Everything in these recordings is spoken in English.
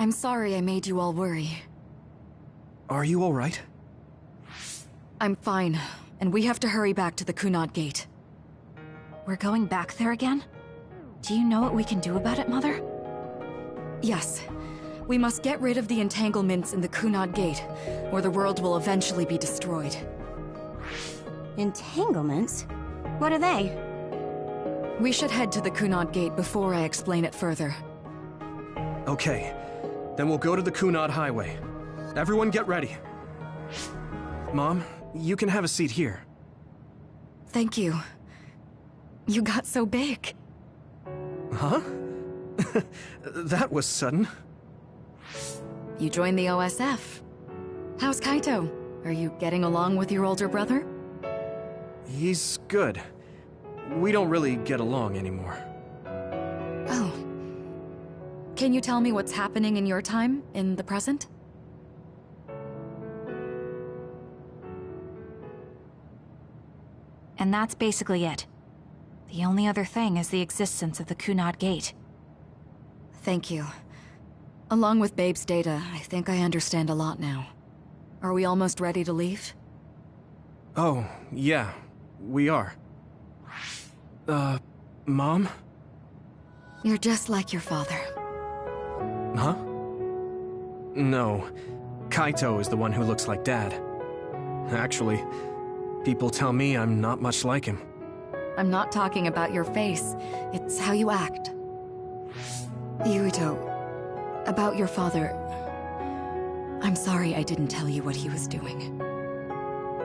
I'm sorry I made you all worry. Are you alright? I'm fine, and we have to hurry back to the Kunad Gate. We're going back there again? Do you know what we can do about it, Mother? Yes. We must get rid of the entanglements in the Kunad Gate, or the world will eventually be destroyed. Entanglements? What are they? We should head to the Kunad Gate before I explain it further. Okay. Then we'll go to the Kunad Highway. Everyone get ready. Mom, you can have a seat here. Thank you. You got so big. Huh? That was sudden. You joined the OSF. How's Kaito? Are you getting along with your older brother? He's good. We don't really get along anymore. Oh. Can you tell me what's happening in your time, in the present? And that's basically it. The only other thing is the existence of the Kunad Gate. Thank you. Along with Babe's data, I think I understand a lot now. Are we almost ready to leave? Oh, yeah. We are. Mom? You're just like your father. Huh? No. Kaito is the one who looks like Dad. Actually, people tell me I'm not much like him. I'm not talking about your face. It's how you act. Yuito, about your father... I'm sorry I didn't tell you what he was doing.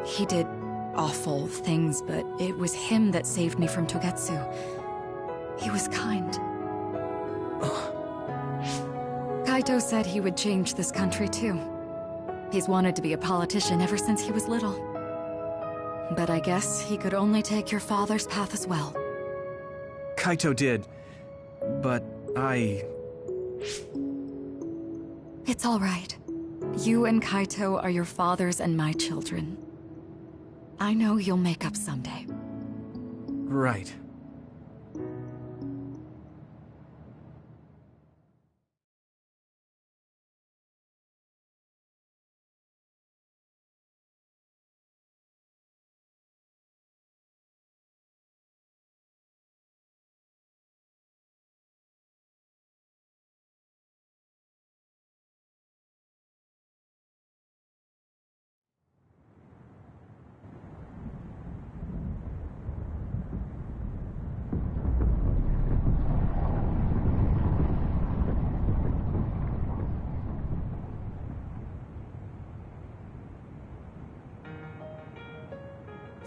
He did awful things, but it was him that saved me from Togetsu. He was kind. Kaito said he would change this country too. He's wanted to be a politician ever since he was little. But I guess he could only take your father's path as well. Kaito did, but It's all right. You and Kaito are your father's and my children. I know you'll make up someday. Right.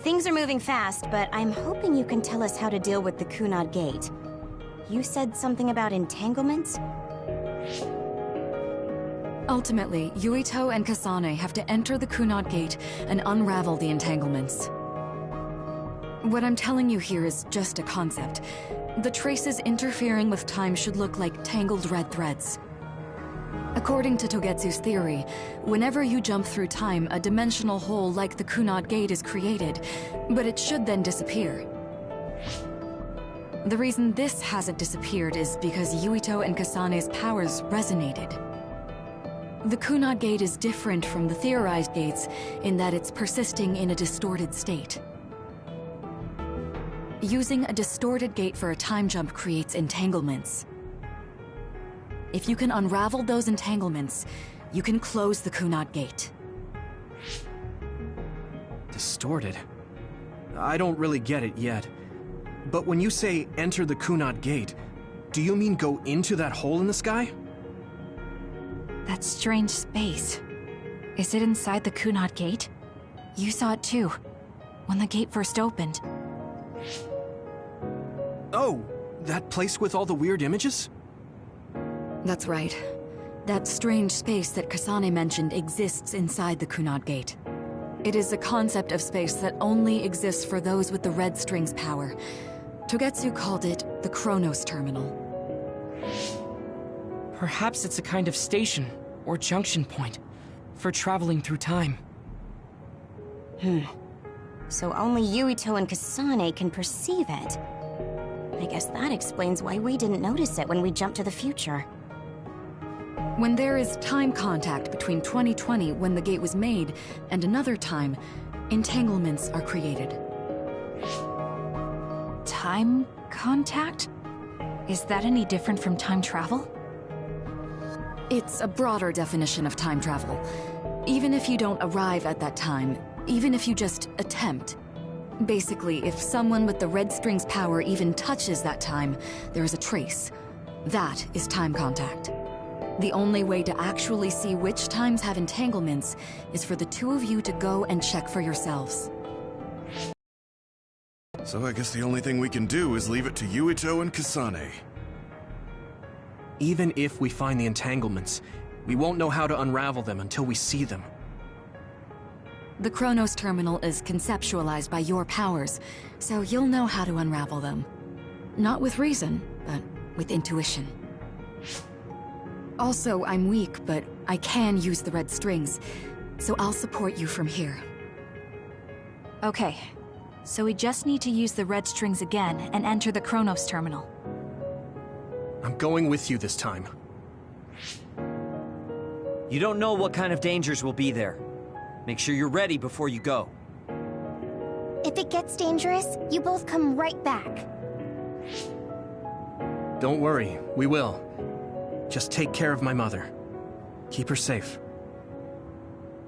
Things are moving fast, but I'm hoping you can tell us how to deal with the Kunad Gate. You said something about entanglements? Ultimately, Yuito and Kasane have to enter the Kunad Gate and unravel the entanglements. What I'm telling you here is just a concept. The traces interfering with time should look like tangled red threads. According to Togetsu's theory, whenever you jump through time, a dimensional hole like the Kunad Gate is created, but it should then disappear. The reason this hasn't disappeared is because Yuito and Kasane's powers resonated. The Kunad Gate is different from the theorized gates in that it's persisting in a distorted state. Using a distorted gate for a time jump creates entanglements. If you can unravel those entanglements, you can close the Kunad Gate. Distorted? I don't really get it yet. But when you say enter the Kunad Gate, do you mean go into that hole in the sky? That strange space. Is it inside the Kunad Gate? You saw it too, when the gate first opened. Oh, that place with all the weird images? That's right. That strange space that Kasane mentioned exists inside the Kunad Gate. It is a concept of space that only exists for those with the red string's power. Togetsu called it the Chronos Terminal. Perhaps it's a kind of station, or junction point, for traveling through time. So only Yuito and Kasane can perceive it. I guess that explains why we didn't notice it when we jumped to the future. When there is time contact between 2020, when the gate was made, and another time, entanglements are created. Time contact? Is that any different from time travel? It's a broader definition of time travel. Even if you don't arrive at that time, even if you just attempt. Basically, if someone with the Red String's power even touches that time, there is a trace. That is time contact. The only way to actually see which times have entanglements is for the two of you to go and check for yourselves. So I guess the only thing we can do is leave it to Yuito and Kasane. Even if we find the entanglements, we won't know how to unravel them until we see them. The Chronos Terminal is conceptualized by your powers, so you'll know how to unravel them. Not with reason, but with intuition. Also, I'm weak, but I can use the red strings, so I'll support you from here. Okay, so we just need to use the red strings again and enter the Chronos Terminal. I'm going with you this time. You don't know what kind of dangers will be there. Make sure you're ready before you go. If it gets dangerous, you both come right back. Don't worry, we will. Just take care of my mother. Keep her safe.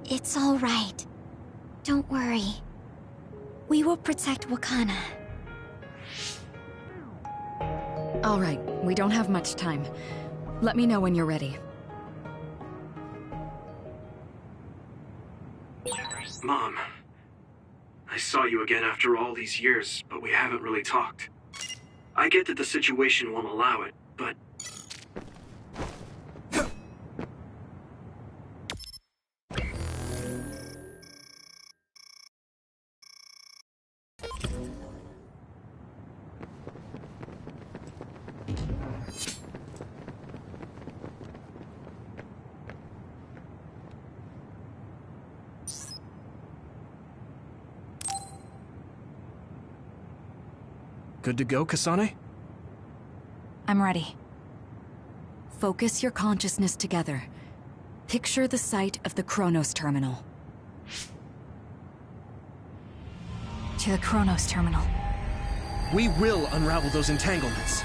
It's all right. Don't worry. We will protect Wakana. All right, we don't have much time. Let me know when you're ready. Mom, I saw you again after all these years, but we haven't really talked. I get that the situation won't allow it, but... Good to go, Kasane? I'm ready. Focus your consciousness together. Picture the site of the Chronos Terminal. To the Chronos Terminal. We will unravel those entanglements.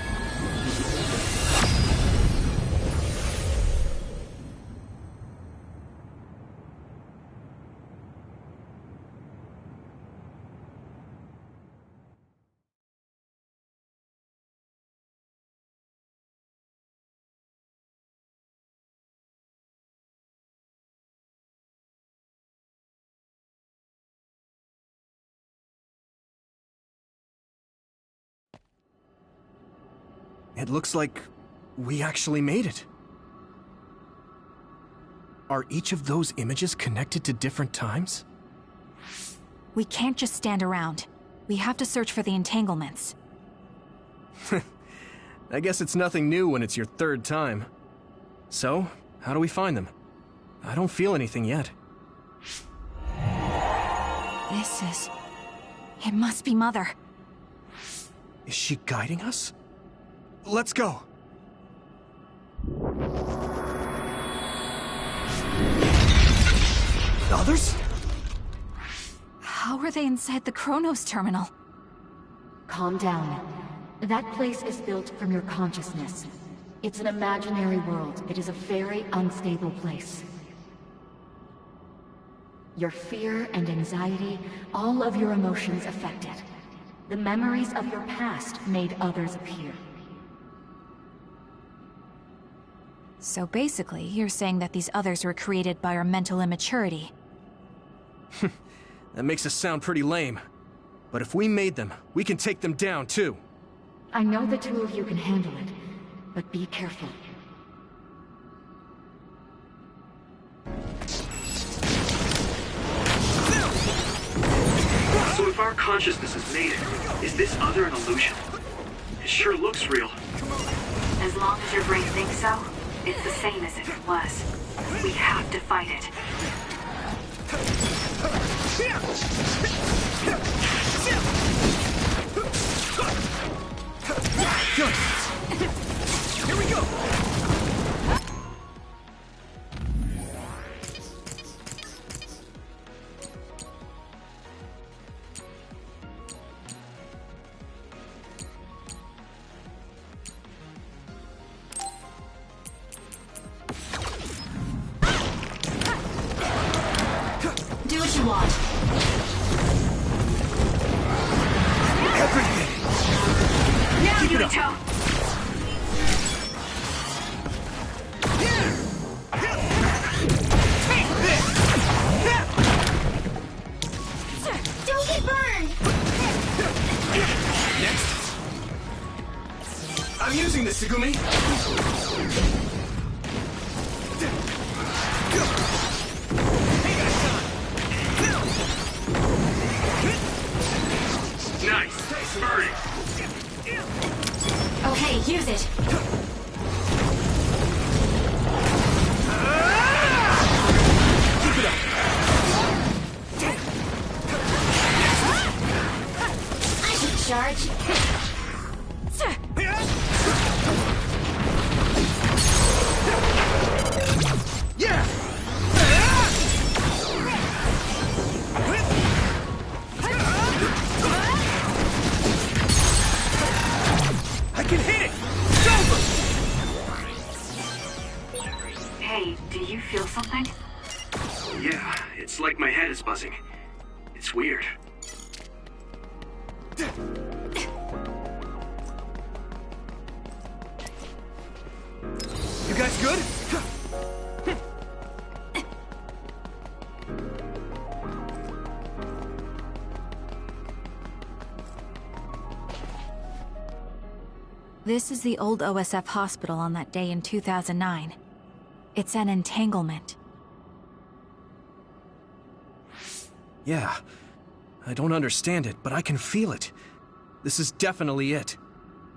It looks like we actually made it. Are each of those images connected to different times? We can't just stand around. We have to search for the entanglements. I guess it's nothing new when it's your third time. So, how do we find them? I don't feel anything yet. It must be Mother. Is she guiding us? Let's go! Others? How are they inside the Chronos Terminal? Calm down. That place is built from your consciousness. It's an imaginary world. It is a very unstable place. Your fear and anxiety, all of your emotions affected. The memories of your past made others appear. So basically, you're saying that these others were created by our mental immaturity. That makes us sound pretty lame. But if we made them, we can take them down, too. I know the two of you can handle it, but be careful. So if our consciousnesses made it, is this other an illusion? It sure looks real. As long as your brain thinks so, it's the same as if it was. We have to fight it. Good. Here we go. it up! Yuito! Don't get burned! Next! I'm using this, Segumi! Nice! Burn it! Okay, use it. Keep it up! I should charge. Yeah! I can hit it! It's over! Hey, do you feel something? Yeah, it's like my head is buzzing. It's weird. You guys good? This is the old OSF hospital on that day in 2009. It's an entanglement. Yeah. I don't understand it, but I can feel it. This is definitely it.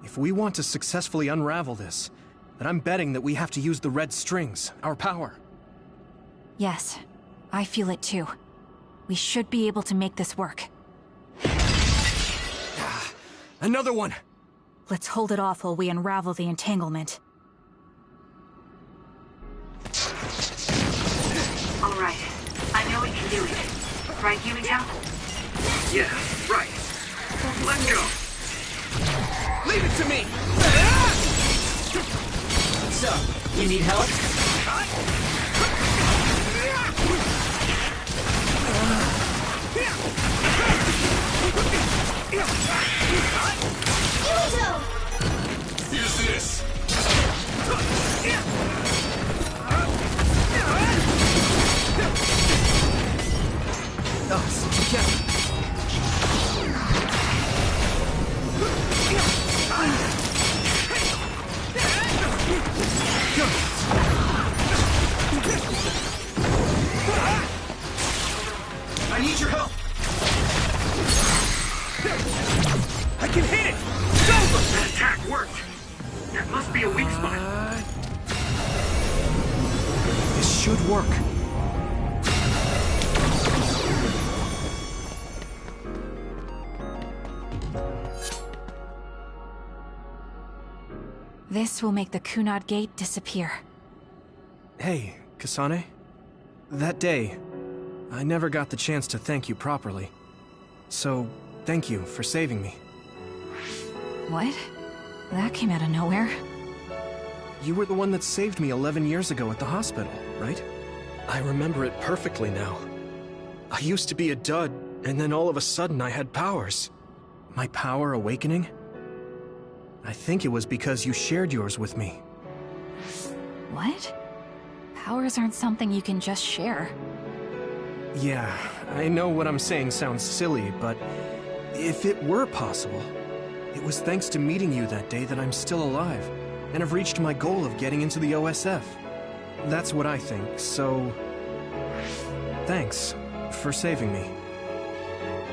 If we want to successfully unravel this, then I'm betting that we have to use the red strings, our power. Yes, I feel it too. We should be able to make this work. Another one! Let's hold it off while we unravel the entanglement. All right. I know we can do it. Right, Yuito? Yeah, right. Let's go. Leave it to me! So, you need help? Use this! Us, together! I need your help! I can hit it! It's over! That attack worked. That must be a weak spot. This should work. This will make the Kunad Gate disappear. Hey, Kasane. That day, I never got the chance to thank you properly. So, thank you for saving me. What? That came out of nowhere. You were the one that saved me 11 years ago at the hospital, right? I remember it perfectly now. I used to be a dud, and then all of a sudden I had powers. My power awakening? I think it was because you shared yours with me. What? Powers aren't something you can just share. Yeah, I know what I'm saying sounds silly, but if it were possible, it was thanks to meeting you that day that I'm still alive, and have reached my goal of getting into the OSF. That's what I think, so... thanks for saving me.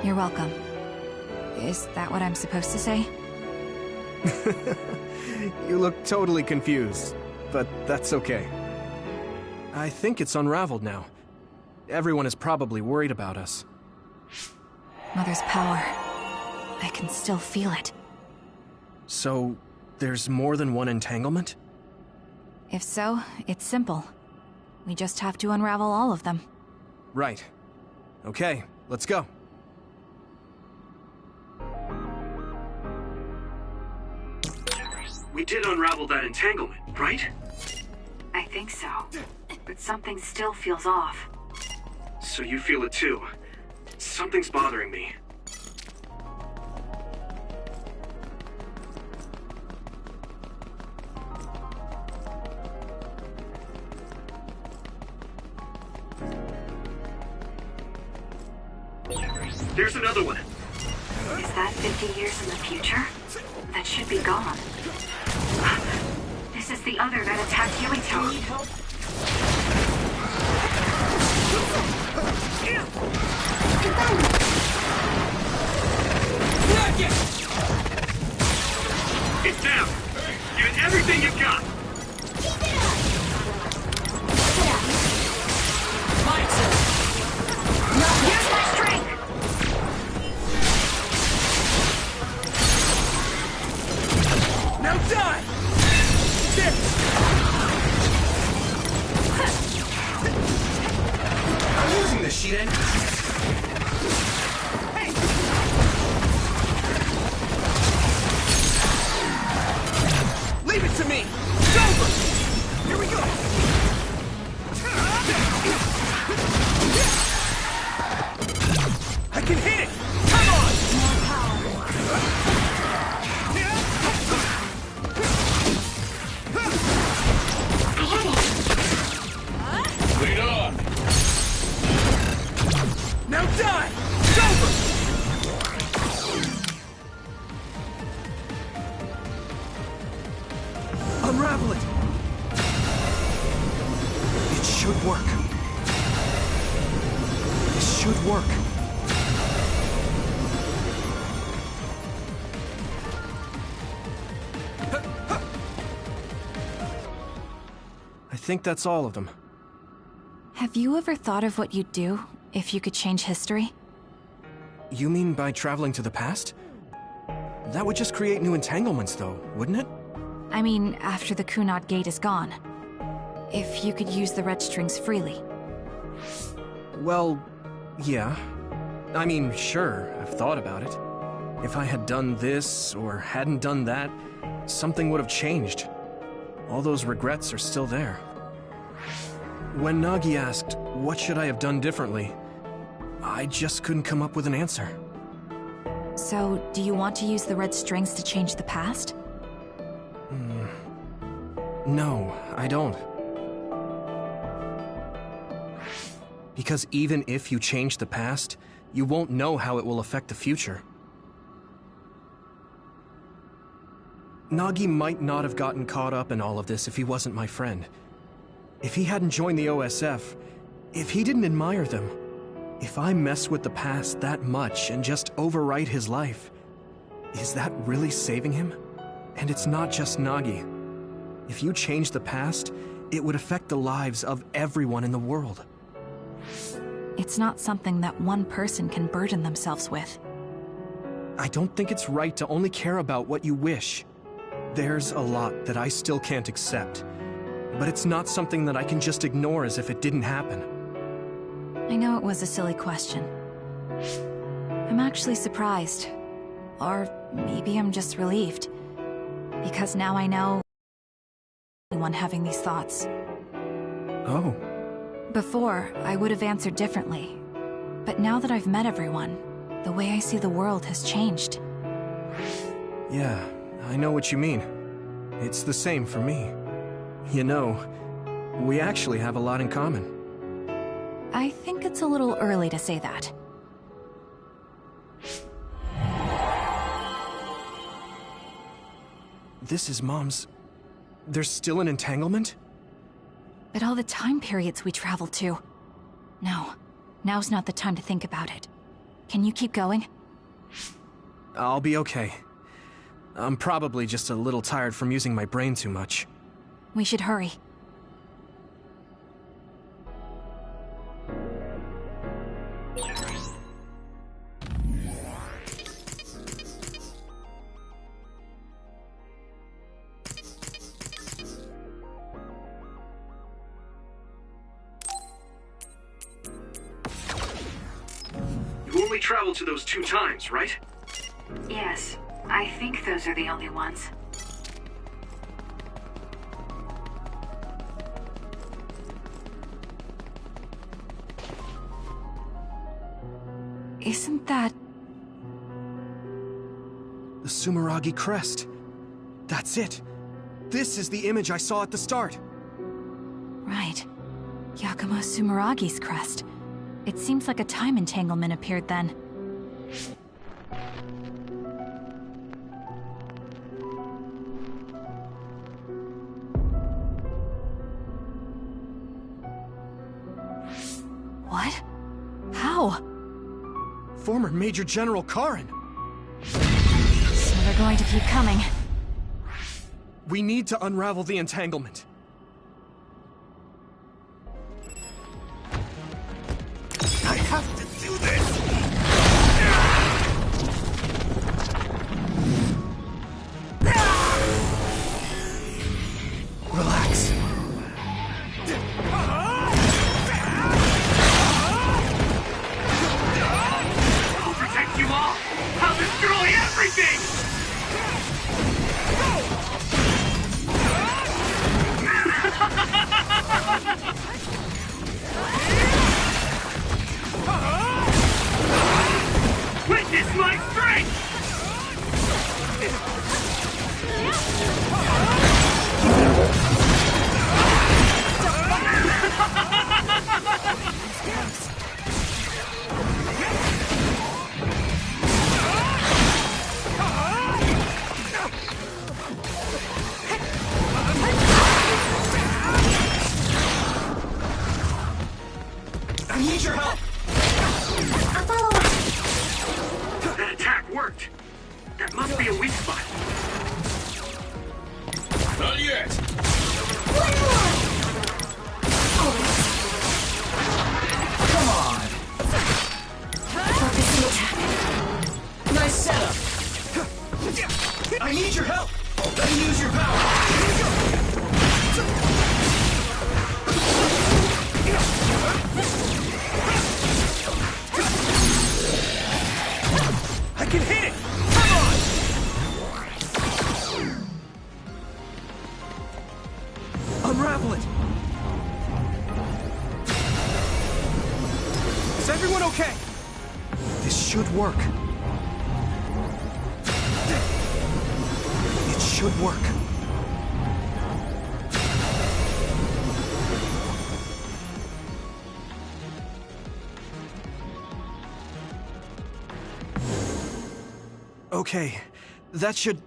You're welcome. Is that what I'm supposed to say? You look totally confused, but that's okay. I think it's unraveled now. Everyone is probably worried about us. Mother's power. I can still feel it. So, there's more than one entanglement? If so, it's simple. We just have to unravel all of them. Right. Okay, let's go. We did unravel that entanglement, right? I think so. But something still feels off. So you feel it too. Something's bothering me. There's another one. Is that 50 years in the future? That should be gone. This is the other that attacked Yuito. It's down. Give it everything you've got. Use my strength! Now die! I'm using the sheet end. Leave it to me! It's over! Here we go! I can hit it! Come on! Lead on! Now die! It's over! Unravel it! It should work. This should work. I think that's all of them. Have you ever thought of what you'd do if you could change history? You mean by traveling to the past? That would just create new entanglements, though, wouldn't it? I mean, after the Kunad Gate is gone. If you could use the red strings freely. Well, yeah. I mean, sure, I've thought about it. If I had done this, or hadn't done that, something would have changed. All those regrets are still there. When Nagi asked, what should I have done differently, I just couldn't come up with an answer. So, do you want to use the red strings to change the past? No, I don't. Because even if you change the past, you won't know how it will affect the future. Nagi might not have gotten caught up in all of this if he wasn't my friend. If he hadn't joined the OSF, if he didn't admire them, if I mess with the past that much and just overwrite his life, is that really saving him? And it's not just Nagi. If you change the past, it would affect the lives of everyone in the world. It's not something that one person can burden themselves with. I don't think it's right to only care about what you wish. There's a lot that I still can't accept, but it's not something that I can just ignore as if it didn't happen. I know it was a silly question. I'm actually surprised. Or maybe I'm just relieved. Because now I know anyone having these thoughts. Oh. Before, I would have answered differently. But now that I've met everyone, the way I see the world has changed. Yeah, I know what you mean. It's the same for me. You know, we actually have a lot in common. I think it's a little early to say that. This is Mom's... There's still an entanglement? But all the time periods we traveled to. No, now's not the time to think about it. Can you keep going? I'll be okay. I'm probably just a little tired from using my brain too much. We should hurry. You only traveled to those 2 times, right? Yes, I think those are the only ones. Isn't that... The Sumeragi crest. That's it. This is the image I saw at the start. Right. Yakumo Sumeragi's crest. It seems like a time entanglement appeared then. What? How? Former Major General Karen. So they're going to keep coming. We need to unravel the entanglement. I have to do this! Relax. I'll protect you all! I'll destroy everything! Witness my strength! I need your help! That attack worked! That must be a weak spot. Not yet! Come on! Nice setup! I need your help! Let me use your power! I can hit it! Come on! Unravel it! Is everyone okay? This should work. It should work. Okay, that should...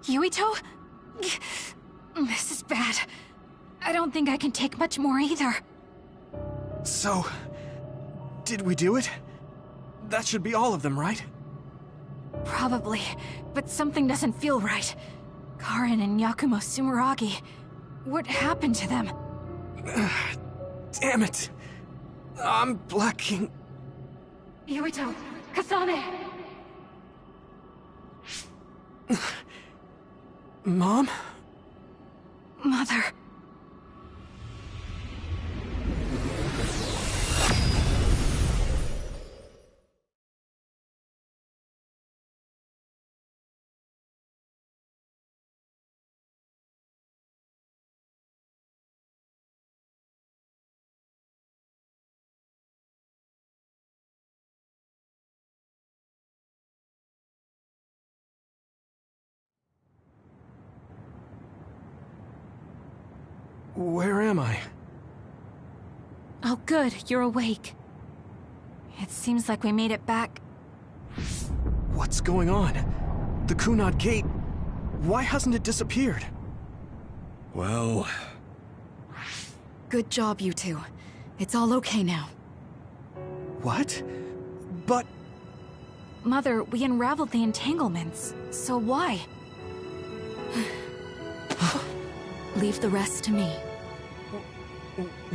Yuito? This is bad. I don't think I can take much more either. So... did we do it? That should be all of them, right? Probably, but something doesn't feel right. Karen and Yakumo Sumeragi. What happened to them? Damn it. I'm blacking... Yuito! Kasane! Mom? Mother... Where am I? Oh good, you're awake. It seems like we made it back. What's going on? The Kunad Gate... why hasn't it disappeared? Well... Good job, you two. It's all okay now. What? But... Mother, we unraveled the entanglements, so why? Leave the rest to me.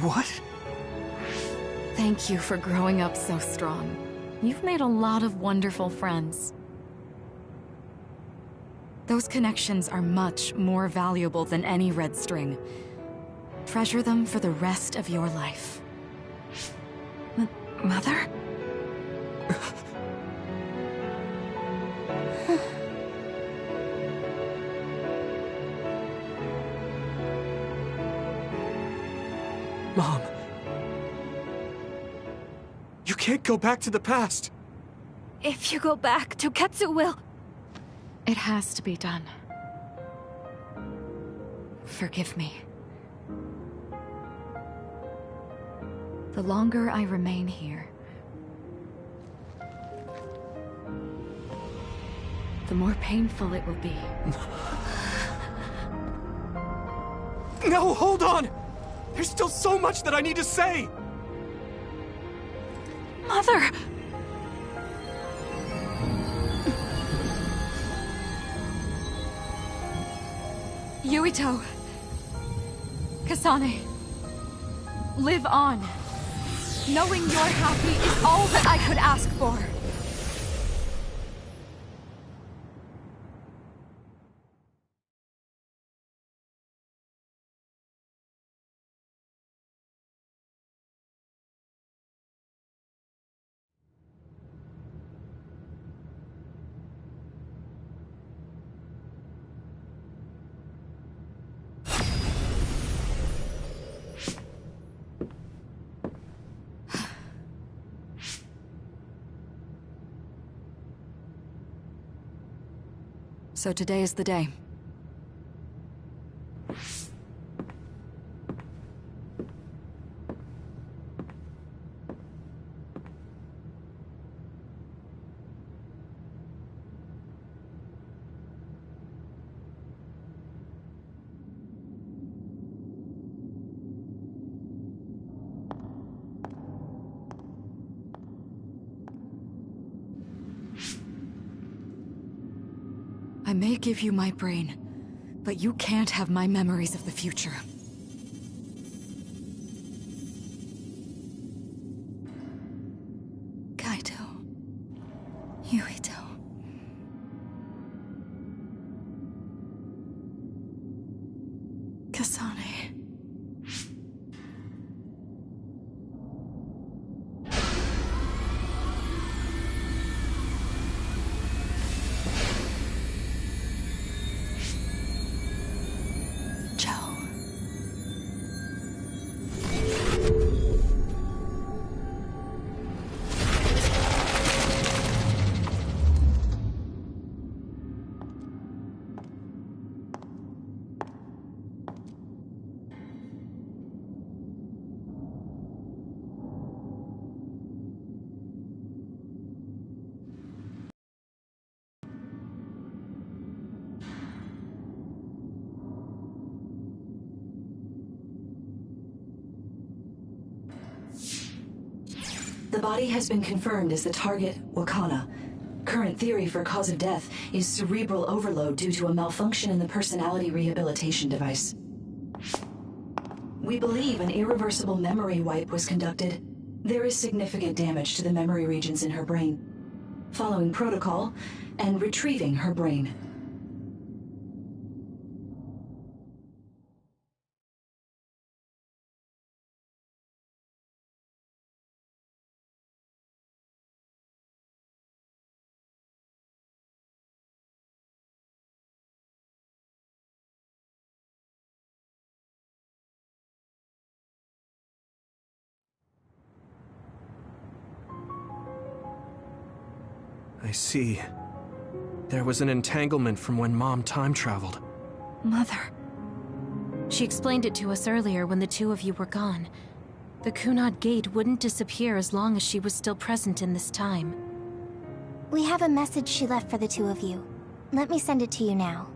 what? Thank you for growing up so strong. You've made a lot of wonderful friends. Those connections are much more valuable than any red string. Treasure them for the rest of your life. Mother? Mom. You can't go back to the past. If you go back, Toketsu will... It has to be done. Forgive me. The longer I remain here, the more painful it will be. No, hold on! There's still so much that I need to say! Mother! Yuito. Kasane. Live on. Knowing you're happy is all that I could ask for. So today is the day. I may give you my brain, but you can't have my memories of the future. Kaito. Yuito. Kasane. The body has been confirmed as the target, Wakana. Current theory for cause of death is cerebral overload due to a malfunction in the personality rehabilitation device. We believe an irreversible memory wipe was conducted. There is significant damage to the memory regions in her brain. Following protocol and retrieving her brain. I see. There was an entanglement from when Mom time traveled. Mother. She explained it to us earlier when the two of you were gone. The Kunad Gate wouldn't disappear as long as she was still present in this time. We have a message she left for the two of you. Let me send it to you now.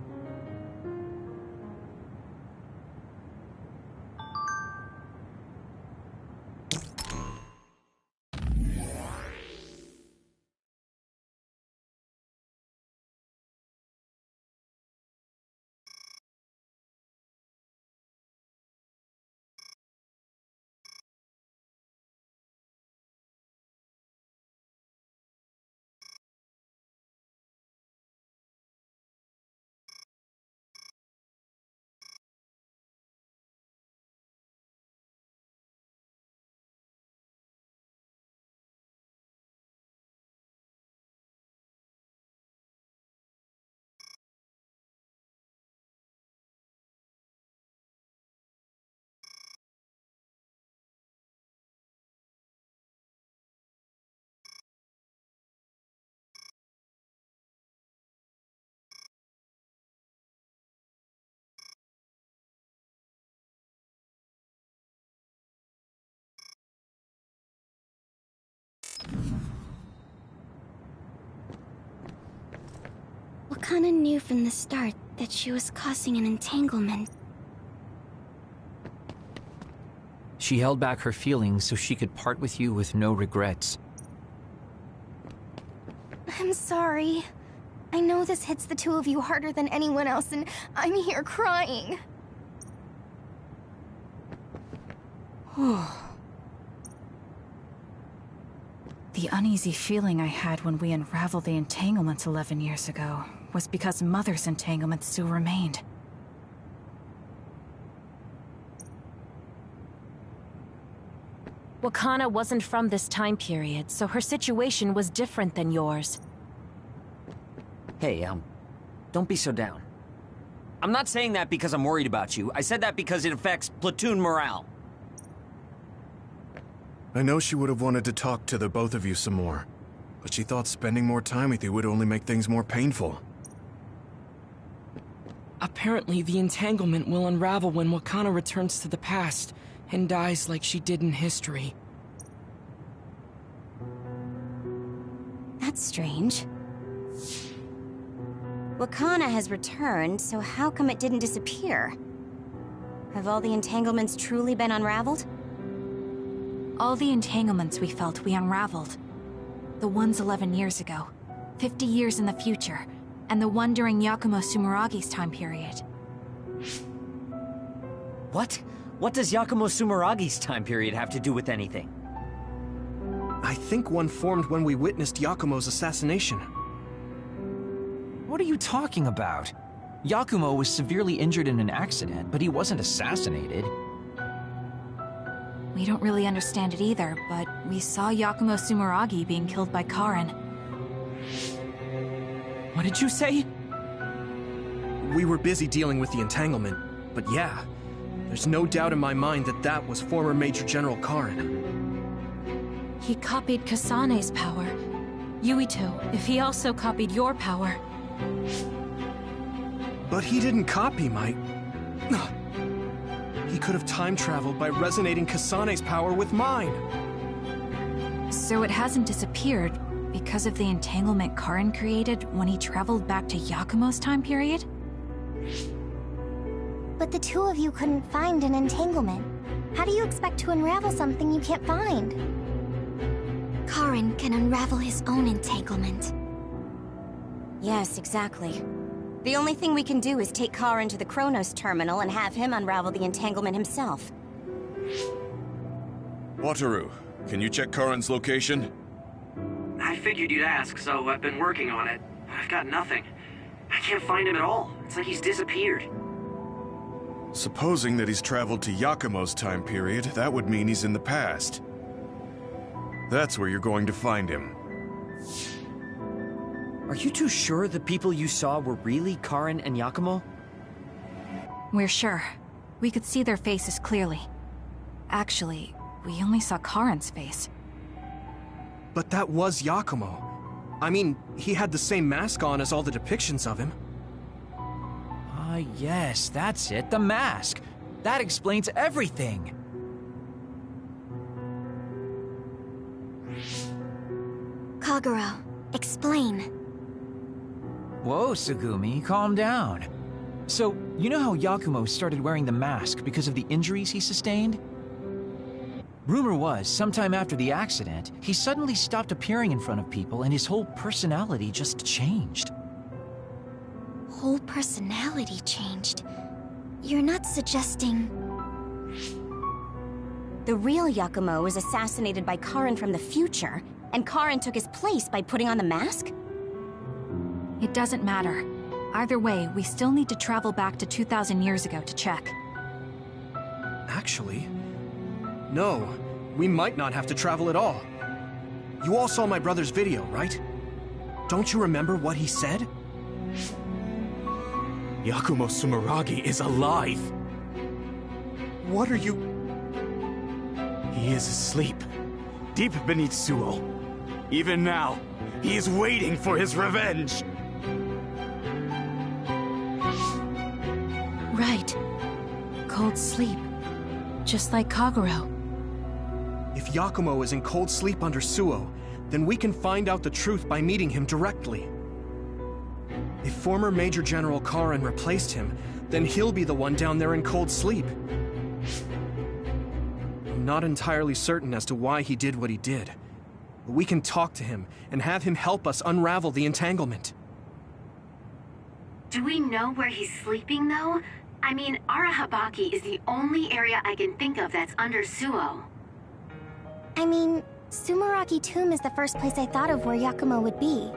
Wakana knew from the start that she was causing an entanglement. She held back her feelings so she could part with you with no regrets. I'm sorry. I know this hits the two of you harder than anyone else, and I'm here crying. The uneasy feeling I had when we unraveled the entanglements 11 years ago was because Mother's entanglement still remained. Wakana wasn't from this time period, so her situation was different than yours. Hey, don't be so down. I'm not saying that because I'm worried about you. I said that because it affects platoon morale. I know she would have wanted to talk to the both of you some more, but she thought spending more time with you would only make things more painful. Apparently, the entanglement will unravel when Wakana returns to the past and dies like she did in history. That's strange. Wakana has returned, so how come it didn't disappear? Have all the entanglements truly been unraveled? All the entanglements we felt, we unraveled. The ones 11 years ago, 50 years in the future, and the one during Yakumo Sumeragi's time period. What? What does Yakumo Sumeragi's time period have to do with anything? I think one formed when we witnessed Yakumo's assassination. What are you talking about? Yakumo was severely injured in an accident, but he wasn't assassinated. We don't really understand it either, but we saw Yakumo Sumeragi being killed by Karin. What did you say? We were busy dealing with the entanglement, but yeah, there's no doubt in my mind that that was former Major General Karin. He copied Kasane's power. Yuito, if he also copied your power. But he didn't copy my... He could have time-traveled by resonating Kasane's power with mine. So it hasn't disappeared because of the entanglement Karin created when he traveled back to Yakumo's time period? But the two of you couldn't find an entanglement. How do you expect to unravel something you can't find? Karin can unravel his own entanglement. Yes, exactly. The only thing we can do is take Karin to the Chronos terminal and have him unravel the entanglement himself. Wataru, can you check Karin's location? I figured you'd ask, so I've been working on it. I've got nothing. I can't find him at all. It's like he's disappeared. Supposing that he's traveled to Yakumo's time period, that would mean he's in the past. That's where you're going to find him. Are you too sure the people you saw were really Karin and Yakumo? We're sure. We could see their faces clearly. Actually, we only saw Karin's face. But that was Yakumo. I mean, he had the same mask on as all the depictions of him. Ah, yes, that's it, the mask. That explains everything. Kagero, explain. Whoa, Tsugumi, calm down. So, you know how Yakumo started wearing the mask because of the injuries he sustained? Rumor was, sometime after the accident, he suddenly stopped appearing in front of people and his whole personality just changed. Whole personality changed? You're not suggesting... The real Yakumo was assassinated by Karin from the future, and Karin took his place by putting on the mask? It doesn't matter. Either way, we still need to travel back to 2,000 years ago to check. Actually, no. We might not have to travel at all. You all saw my brother's video, right? Don't you remember what he said? Yakumo Sumeragi is alive! What are you... He is asleep, deep beneath Suo. Even now, he is waiting for his revenge! Right. Cold sleep. Just like Kagero. If Yakumo is in cold sleep under Suo, then we can find out the truth by meeting him directly. If former Major General Karin replaced him, then he'll be the one down there in cold sleep. I'm not entirely certain as to why he did what he did. But we can talk to him and have him help us unravel the entanglement. Do we know where he's sleeping, though? I mean, Arahabaki is the only area I can think of that's under Suo. I mean, Sumeragi Tomb is the first place I thought of where Yakumo would be.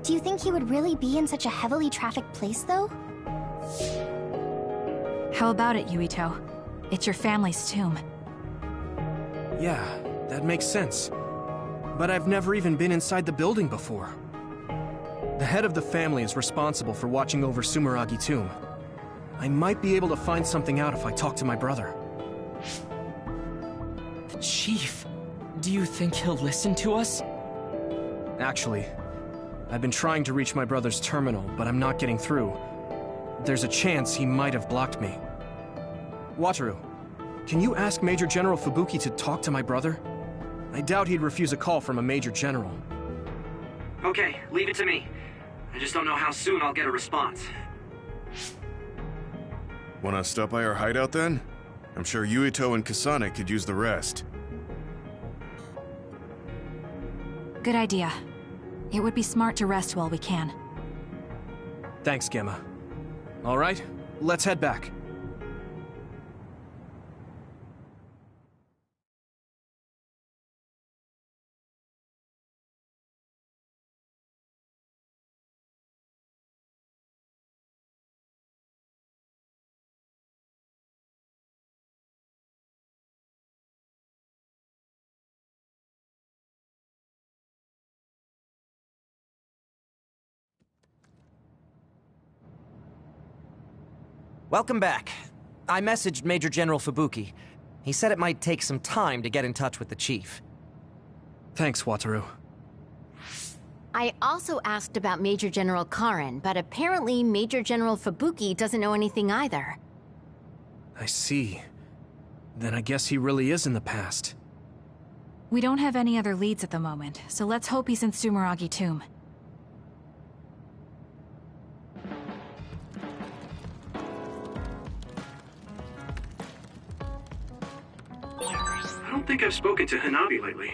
Do you think he would really be in such a heavily trafficked place, though? How about it, Yuito? It's your family's tomb. Yeah, that makes sense. But I've never even been inside the building before. The head of the family is responsible for watching over Sumeragi Tomb. I might be able to find something out if I talk to my brother. The Chief. Do you think he'll listen to us? Actually, I've been trying to reach my brother's terminal, but I'm not getting through. There's a chance he might have blocked me. Wataru, can you ask Major General Fubuki to talk to my brother? I doubt he'd refuse a call from a Major General. Okay, leave it to me. I just don't know how soon I'll get a response. Wanna stop by our hideout then? I'm sure Yuito and Kasane could use the rest. Good idea. It would be smart to rest while we can. Thanks, Gemma. All right, let's head back. Welcome back. I messaged Major General Fubuki. He said it might take some time to get in touch with the Chief. Thanks, Wataru. I also asked about Major General Karin, but apparently Major General Fubuki doesn't know anything either. I see. Then I guess he really is in the past. We don't have any other leads at the moment, so let's hope he's in Sumeragi Tomb. I don't think I've spoken to Hanabi lately.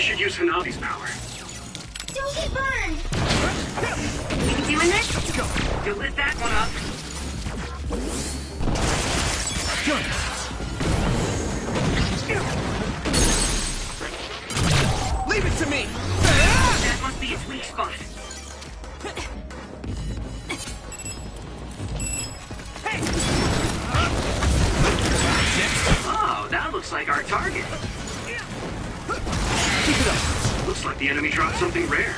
should use Hanabi's power. Don't get burned! You doing this? Let's go. You lit that one up. Good. Leave it to me! That must be its weak spot. Hey! Oh, that looks like our target. Keep it up. Looks like the enemy dropped something rare.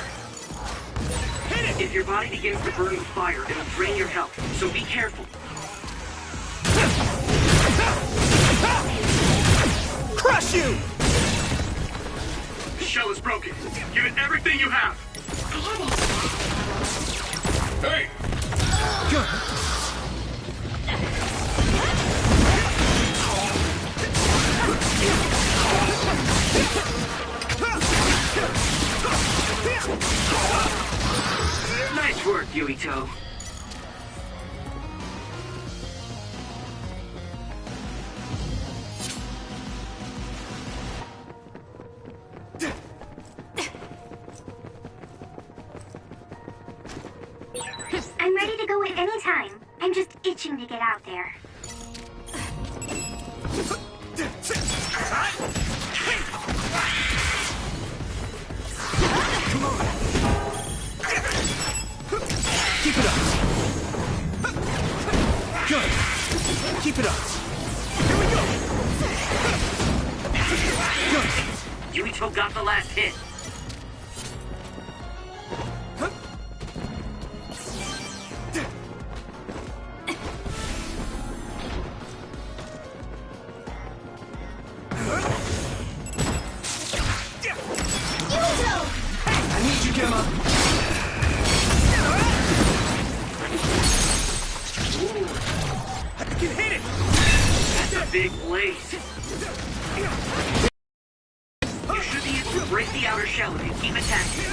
Hit it! If your body begins to burn with fire, it'll drain your health, so be careful. Crush you! The shell is broken. Give it everything you have. Hey! Good. Nice work, Yuito. I'm ready to go at any time. I'm just itching to get out there. Come on. Keep it up. Good. Keep it up. Here we go. Good. Yuito got the last hit. I need you, Gemma. I can hit it. That's a big blaze. You should be able to break the outer shell if you keep attacking.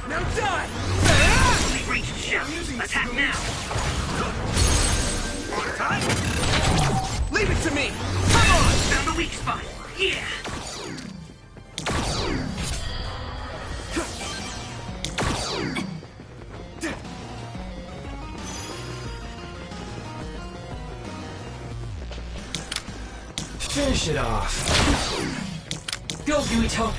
Now die. We've reached the shell. Attack now. Leave it to me. Come on. Found the weak spot. Yeah. Finish it off. Go, Yuito.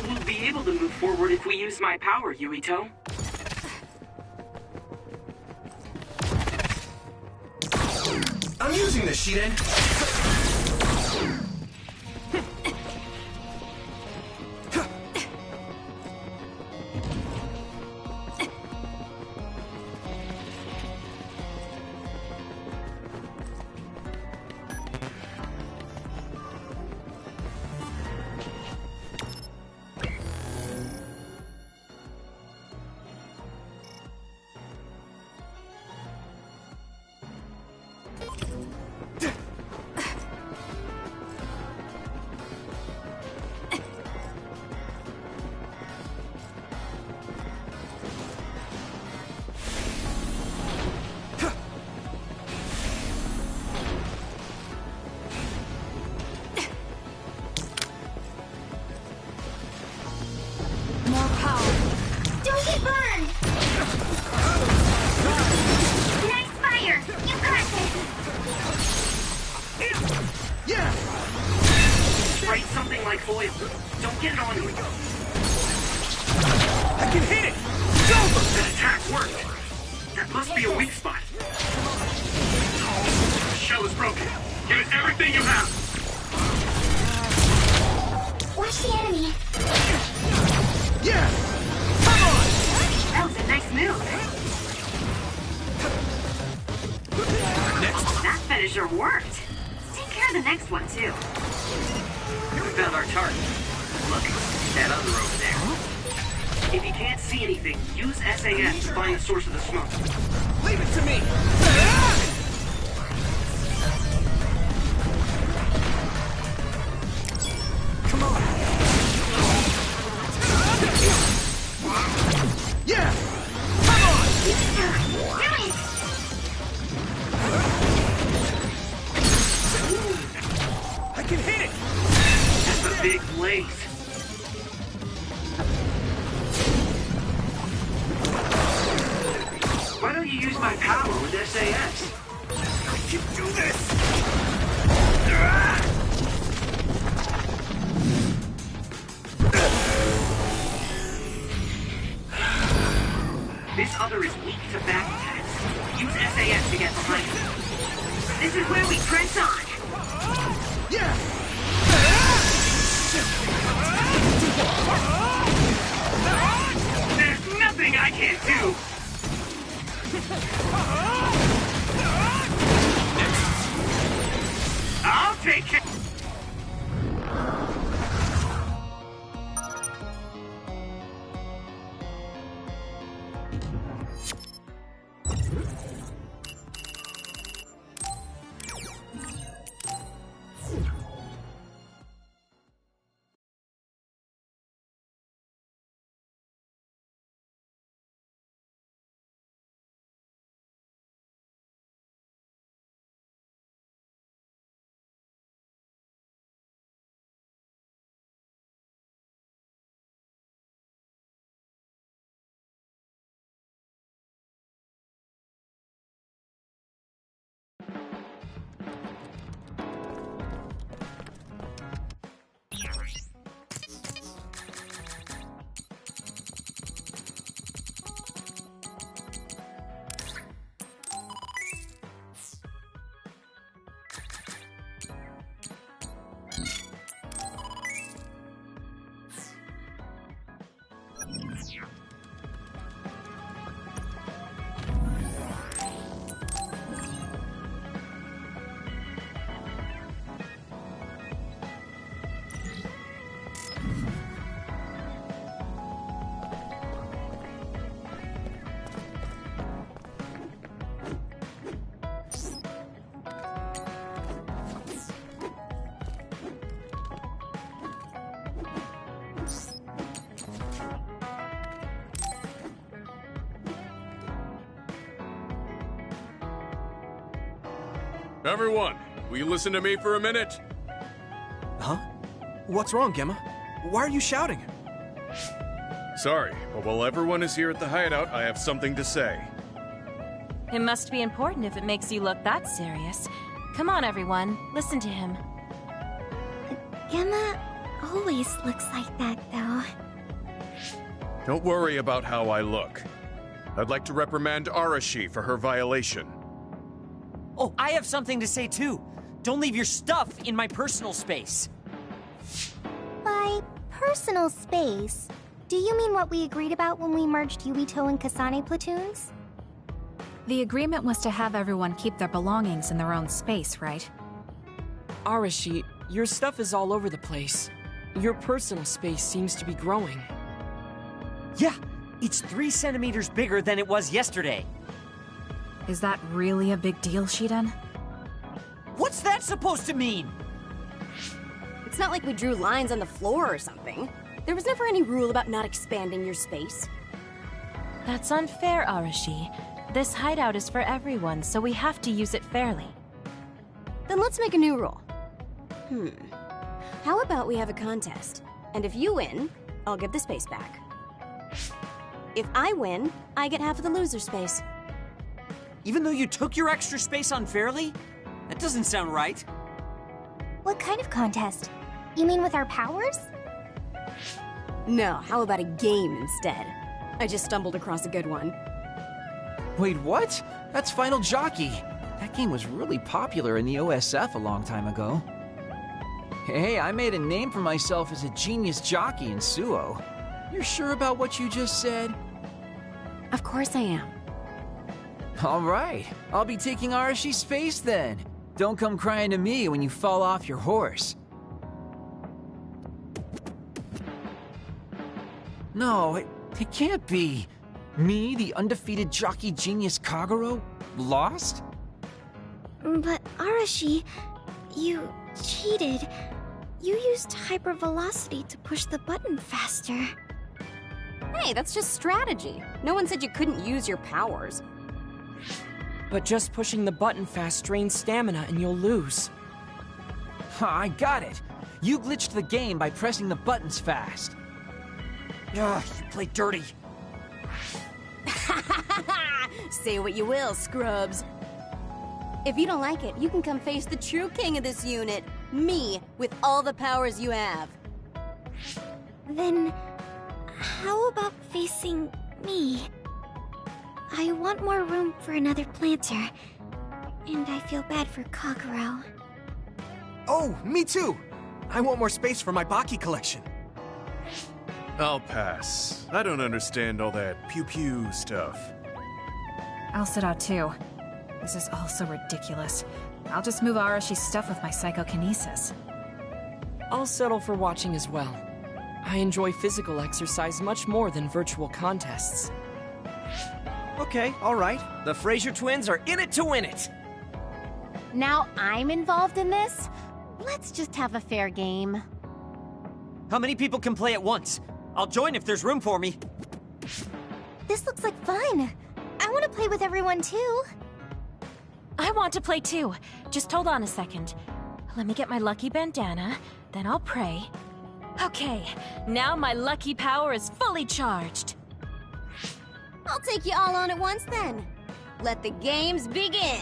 We'll be able to move forward if we use my power, Yuito. I'm using this, Shiden. Don't get burned! Nice fire! You got this! Yeah! Spray something like foil. Don't get it on you. I can hit it! It's over! That attack worked. That must be a weak spot. The shell is broken. Give it everything you have. Watch the enemy! Yeah! Come on! That was a nice move. Next. That finisher worked. Take care of the next one, too. We found our target. Look, that other over there. If you can't see anything, use SAS to find the source of the smoke. Leave it to me! Come on! Yeah! Come on! power with SAS. I can do this! This other is weak to back attacks. Use SAS to get behind him. This is where we press on. Yeah! There's nothing I can't do! I'll take it! Everyone, will you listen to me for a minute? Huh? What's wrong, Gemma? Why are you shouting? Sorry, but while everyone is here at the hideout, I have something to say. It must be important if it makes you look that serious. Come on, everyone. Listen to him. Gemma always looks like that, though. Don't worry about how I look. I'd like to reprimand Arashi for her violation. Oh, I have something to say too. Don't leave your stuff in my personal space. By personal space, do you mean what we agreed about when we merged Yuito and Kasane platoons? The agreement was to have everyone keep their belongings in their own space, right? Arashi, your stuff is all over the place. Your personal space seems to be growing. Yeah, it's 3 centimeters bigger than it was yesterday. Is that really a big deal, Shiden? What's that supposed to mean? It's not like we drew lines on the floor or something. There was never any rule about not expanding your space. That's unfair, Arashi. This hideout is for everyone, so we have to use it fairly. Then let's make a new rule. How about we have a contest? And if you win, I'll give the space back. If I win, I get half of the loser space. Even though you took your extra space unfairly? That doesn't sound right. What kind of contest? You mean with our powers? No, how about a game instead? I just stumbled across a good one. Wait, what? That's Final Jockey. That game was really popular in the OSF a long time ago. Hey, I made a name for myself as a genius jockey in Suo. You're sure about what you just said? Of course I am. All right, I'll be taking Arashi's space then. Don't come crying to me when you fall off your horse. No, it can't be. Me, the undefeated jockey genius Kagero, lost? But Arashi, you cheated. You used hypervelocity to push the button faster. Hey, that's just strategy. No one said you couldn't use your powers. But just pushing the button fast strains stamina and you'll lose. I got it. You glitched the game by pressing the buttons fast. Ugh, you played dirty. Say what you will, scrubs. If you don't like it, you can come face the true king of this unit. Me, with all the powers you have. Then, how about facing me? I want more room for another planter. And I feel bad for Kagero. Oh, me too! I want more space for my Baki collection. I'll pass. I don't understand all that pew-pew stuff. I'll sit out too. This is all so ridiculous. I'll just move Arashi's stuff with my psychokinesis. I'll settle for watching as well. I enjoy physical exercise much more than virtual contests. Okay, alright. The Fraser twins are in it to win it! Now I'm involved in this? Let's just have a fair game. How many people can play at once? I'll join if there's room for me. This looks like fun. I want to play with everyone too. I want to play too. Just hold on a second. Let me get my lucky bandana, then I'll pray. Okay, now my lucky power is fully charged. I'll take you all on at once then. Let the games begin.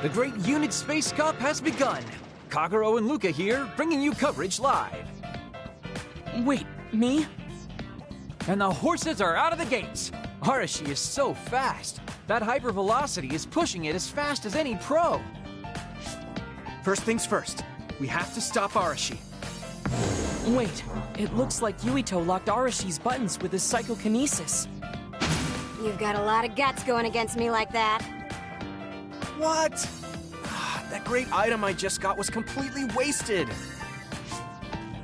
The Great Unit Space Cup has begun. Kagero and Luca here, bringing you coverage live. Wait, me? And the horses are out of the gates. Arashi is so fast. That hypervelocity is pushing it as fast as any pro. First things first, we have to stop Arashi. Wait, it looks like Yuito locked Arashi's buttons with his psychokinesis. You've got a lot of guts going against me like that. What? That great item I just got was completely wasted.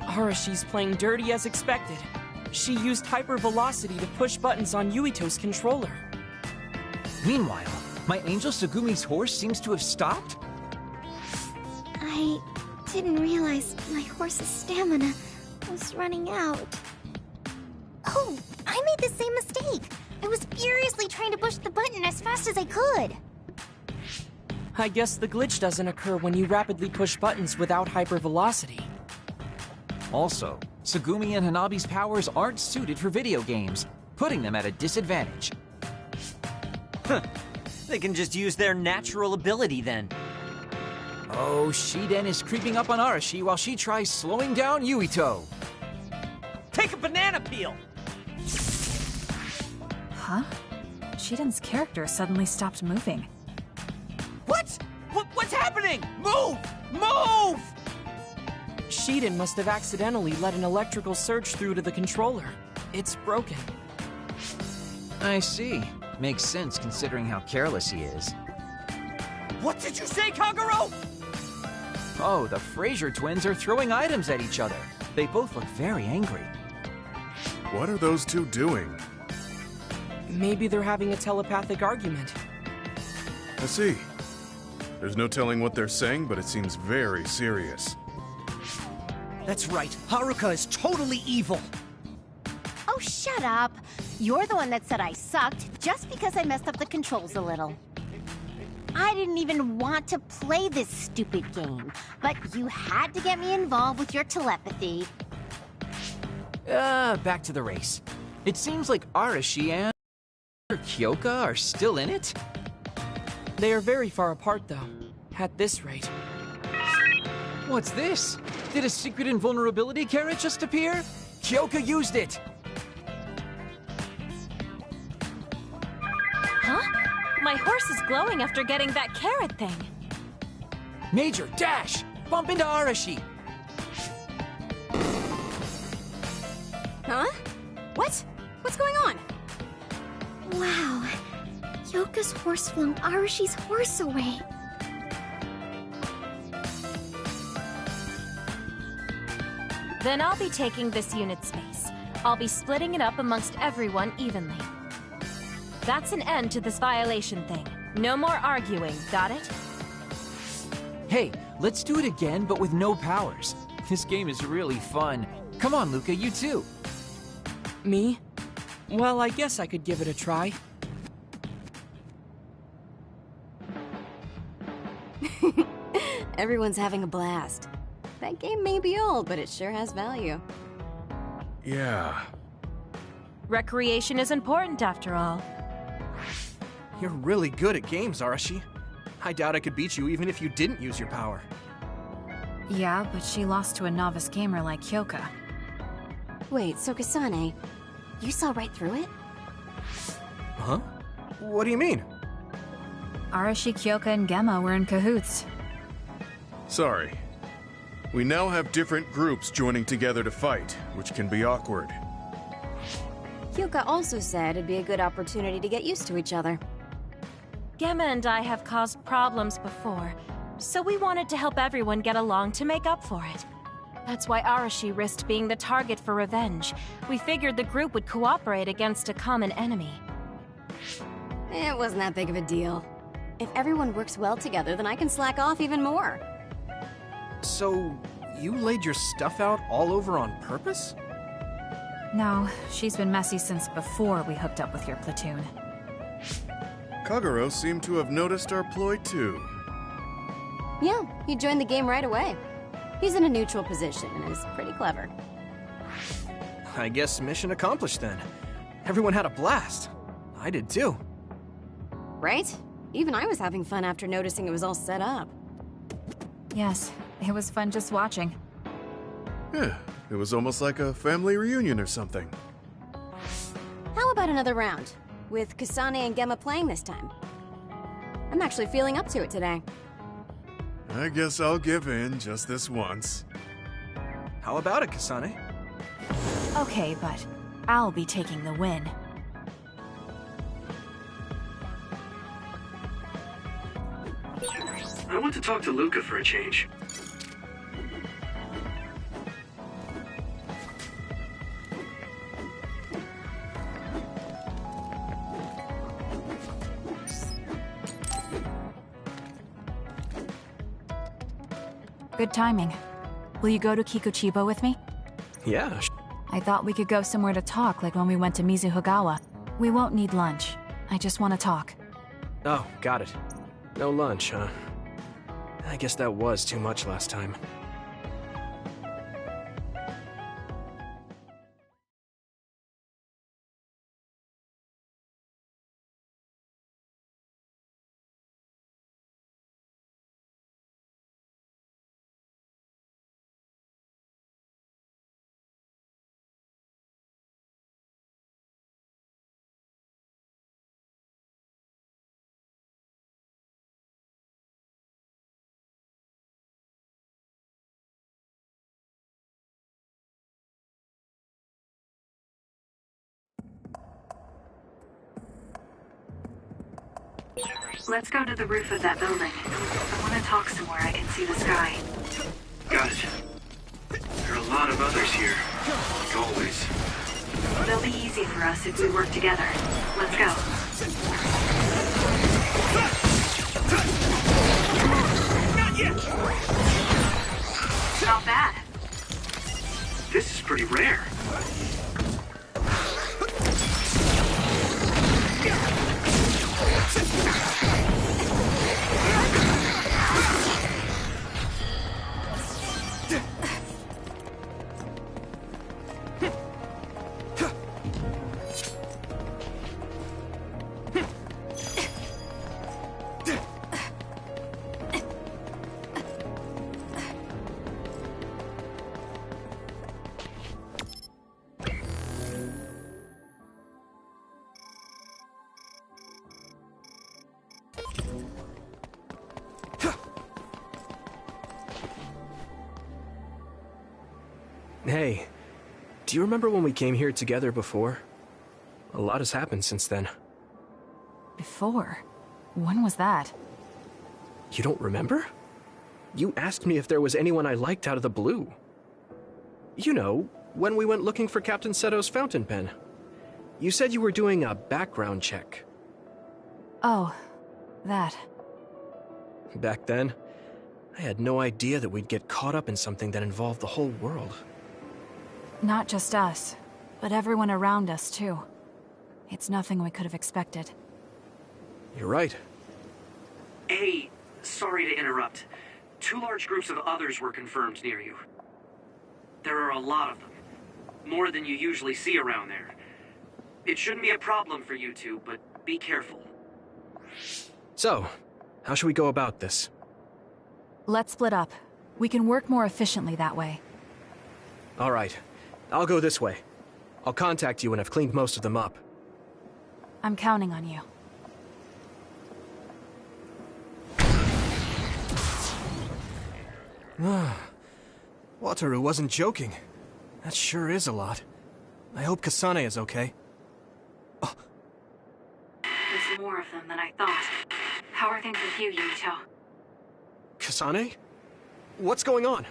Arashi's playing dirty as expected. She used hypervelocity to push buttons on Yuito's controller. Meanwhile, my angel Sugumi's horse seems to have stopped? I didn't realize my horse's stamina was running out. Oh, I made the same mistake. I was furiously trying to push the button as fast as I could. I guess the glitch doesn't occur when you rapidly push buttons without hypervelocity. Also, Sugumi and Hanabi's powers aren't suited for video games, putting them at a disadvantage. Huh. They can just use their natural ability then. Oh, Shiden is creeping up on Arashi while she tries slowing down Yuito. Take a banana peel! Huh? Shiden's character suddenly stopped moving. What's happening? Move! Move! Shiden must have accidentally let an electrical surge through to the controller. It's broken. I see. Makes sense considering how careless he is. What did you say, Kagero? Oh, the Fraser twins are throwing items at each other. They both look very angry. What are those two doing? Maybe they're having a telepathic argument. I see. There's no telling what they're saying, but it seems very serious. That's right. Haruka is totally evil. Oh, shut up. You're the one that said I sucked just because I messed up the controls a little. I didn't even want to play this stupid game, but you had to get me involved with your telepathy. Back to the race. It seems like Arashi and Kyoka are still in it? They are very far apart, though. At this rate. What's this? Did a secret invulnerability carrot just appear? Kyoka used it! Huh? My horse is glowing after getting that carrot thing. Major, dash! Bump into Arashi! Huh? What? What's going on? Wow. Yoka's horse flung Arashi's horse away. Then I'll be taking this unit space. I'll be splitting it up amongst everyone evenly. That's an end to this violation thing. No more arguing, got it? Hey, let's do it again, but with no powers. This game is really fun. Come on, Luca, you too. Me? Well, I guess I could give it a try. Everyone's having a blast. That game may be old, but it sure has value. Yeah. Recreation is important, after all. You're really good at games, Arashi. I doubt I could beat you even if you didn't use your power. Yeah, but she lost to a novice gamer like Kyoka. Wait, so Kasane, you saw right through it? Huh? What do you mean? Arashi, Kyoka, and Gemma were in cahoots. Sorry. We now have different groups joining together to fight, which can be awkward. Kyoka also said it'd be a good opportunity to get used to each other. Gemma and I have caused problems before, so we wanted to help everyone get along to make up for it. That's why Arashi risked being the target for revenge. We figured the group would cooperate against a common enemy. It wasn't that big of a deal. If everyone works well together, then I can slack off even more. So, you laid your stuff out all over on purpose? No, she's been messy since before we hooked up with your platoon. Kagero seemed to have noticed our ploy too. Yeah, he joined the game right away. He's in a neutral position and is pretty clever. I guess mission accomplished then. Everyone had a blast. I did too. Right? Even I was having fun after noticing it was all set up. Yes, it was fun just watching. Yeah, it was almost like a family reunion or something. How about another round? With Kasane and Gemma playing this time. I'm actually feeling up to it today. I guess I'll give in just this once. How about it, Kasane? Okay, but I'll be taking the win. I want to talk to Luca for a change. Good timing. Will you go to Kikuchiba with me? Yeah. I thought we could go somewhere to talk, like when we went to Mizuhigawa. We won't need lunch. I just want to talk. Oh, got it. No lunch, huh? I guess that was too much last time. Let's go to the roof of that building. I want to talk somewhere I can see the sky. Got it. There are a lot of others here, like always. They'll be easy for us if we work together. Let's go. Not yet! Not bad. This is pretty rare. Hey, do you remember when we came here together before? A lot has happened since then. Before? When was that? You don't remember? You asked me if there was anyone I liked out of the blue. You know, when we went looking for Captain Seto's fountain pen. You said you were doing a background check. Oh, that. Back then, I had no idea that we'd get caught up in something that involved the whole world. Not just us, but everyone around us, too. It's nothing we could have expected. You're right. Hey, sorry to interrupt. 2 large groups of others were confirmed near you. There are a lot of them. More than you usually see around there. It shouldn't be a problem for you two, but be careful. So, how should we go about this? Let's split up. We can work more efficiently that way. All right. I'll go this way. I'll contact you when I've cleaned most of them up. I'm counting on you. Wataru wasn't joking. That sure is a lot. I hope Kasane is okay. There's more of them than I thought. How are things with you, Yuito? Kasane? What's going on?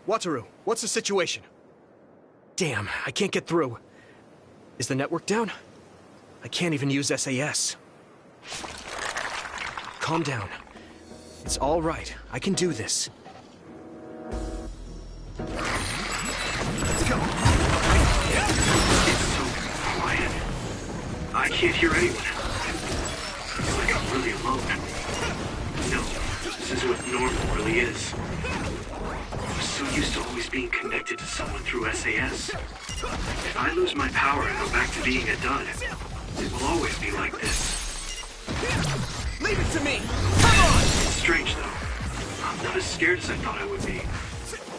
Wataru, what's the situation? Damn, I can't get through. Is the network down? I can't even use SAS. Calm down. It's all right. I can do this. Let's go. It's so quiet. I can't hear anyone. I feel like I'm really alone. No, this is what normal really is. I'm so used to always being connected to someone through SAS. If I lose my power and go back to being a dud, it will always be like this. Leave it to me! Come on! It's strange, though. I'm not as scared as I thought I would be.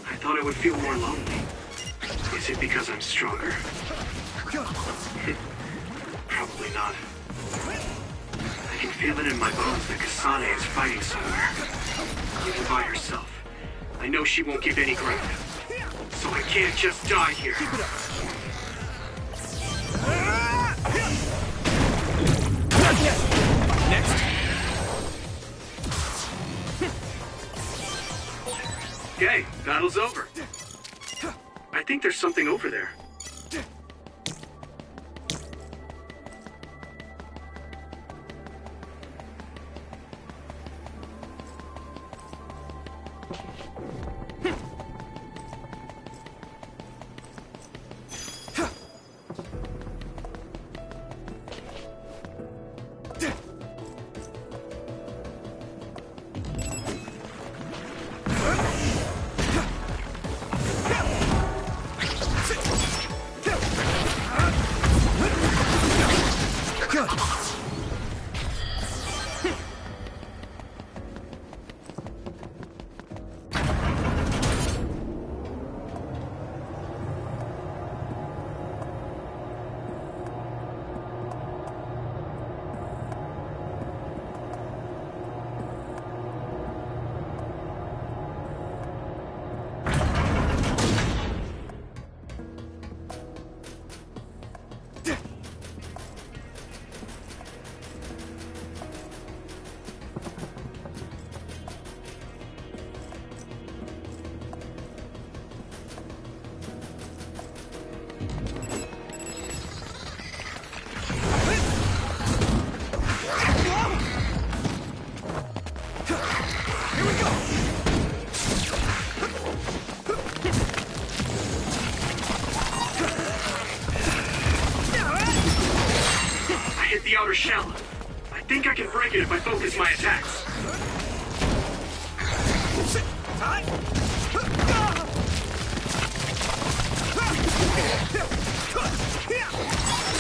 I thought I would feel more lonely. Is it because I'm stronger? Probably not. I can feel it in my bones that Kasane is fighting somewhere. Even by herself. I know she won't give any ground. So I can't just die here. Keep it up. Next. Okay, battle's over. I think there's something over there. The outer shell. I think I can break it if I focus my attacks.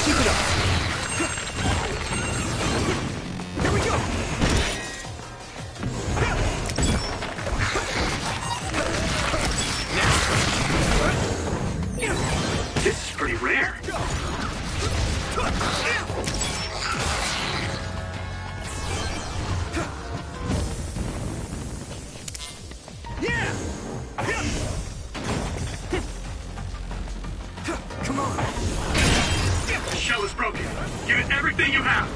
Keep it up. Here we go. This is pretty rare. Come on. The shell is broken. Give it everything you have.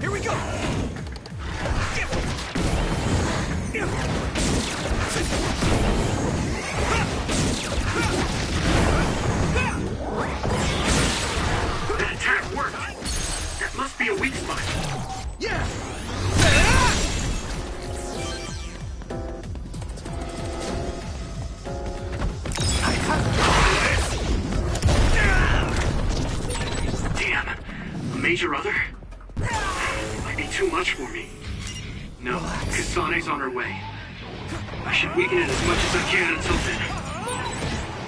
Here we go. major other? Might be too much for me. No, Kasane's on her way. I should weaken it as much as I can until then.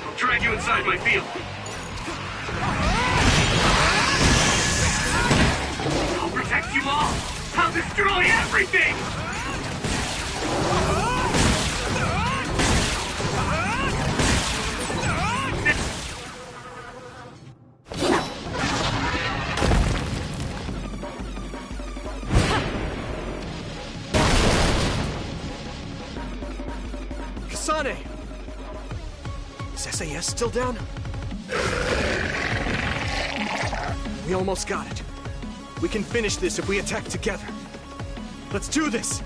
I'll drag you inside my field. I'll protect you all! I'll destroy everything! Kasane! Is SAS still down? We almost got it. We can finish this if we attack together. Let's do this!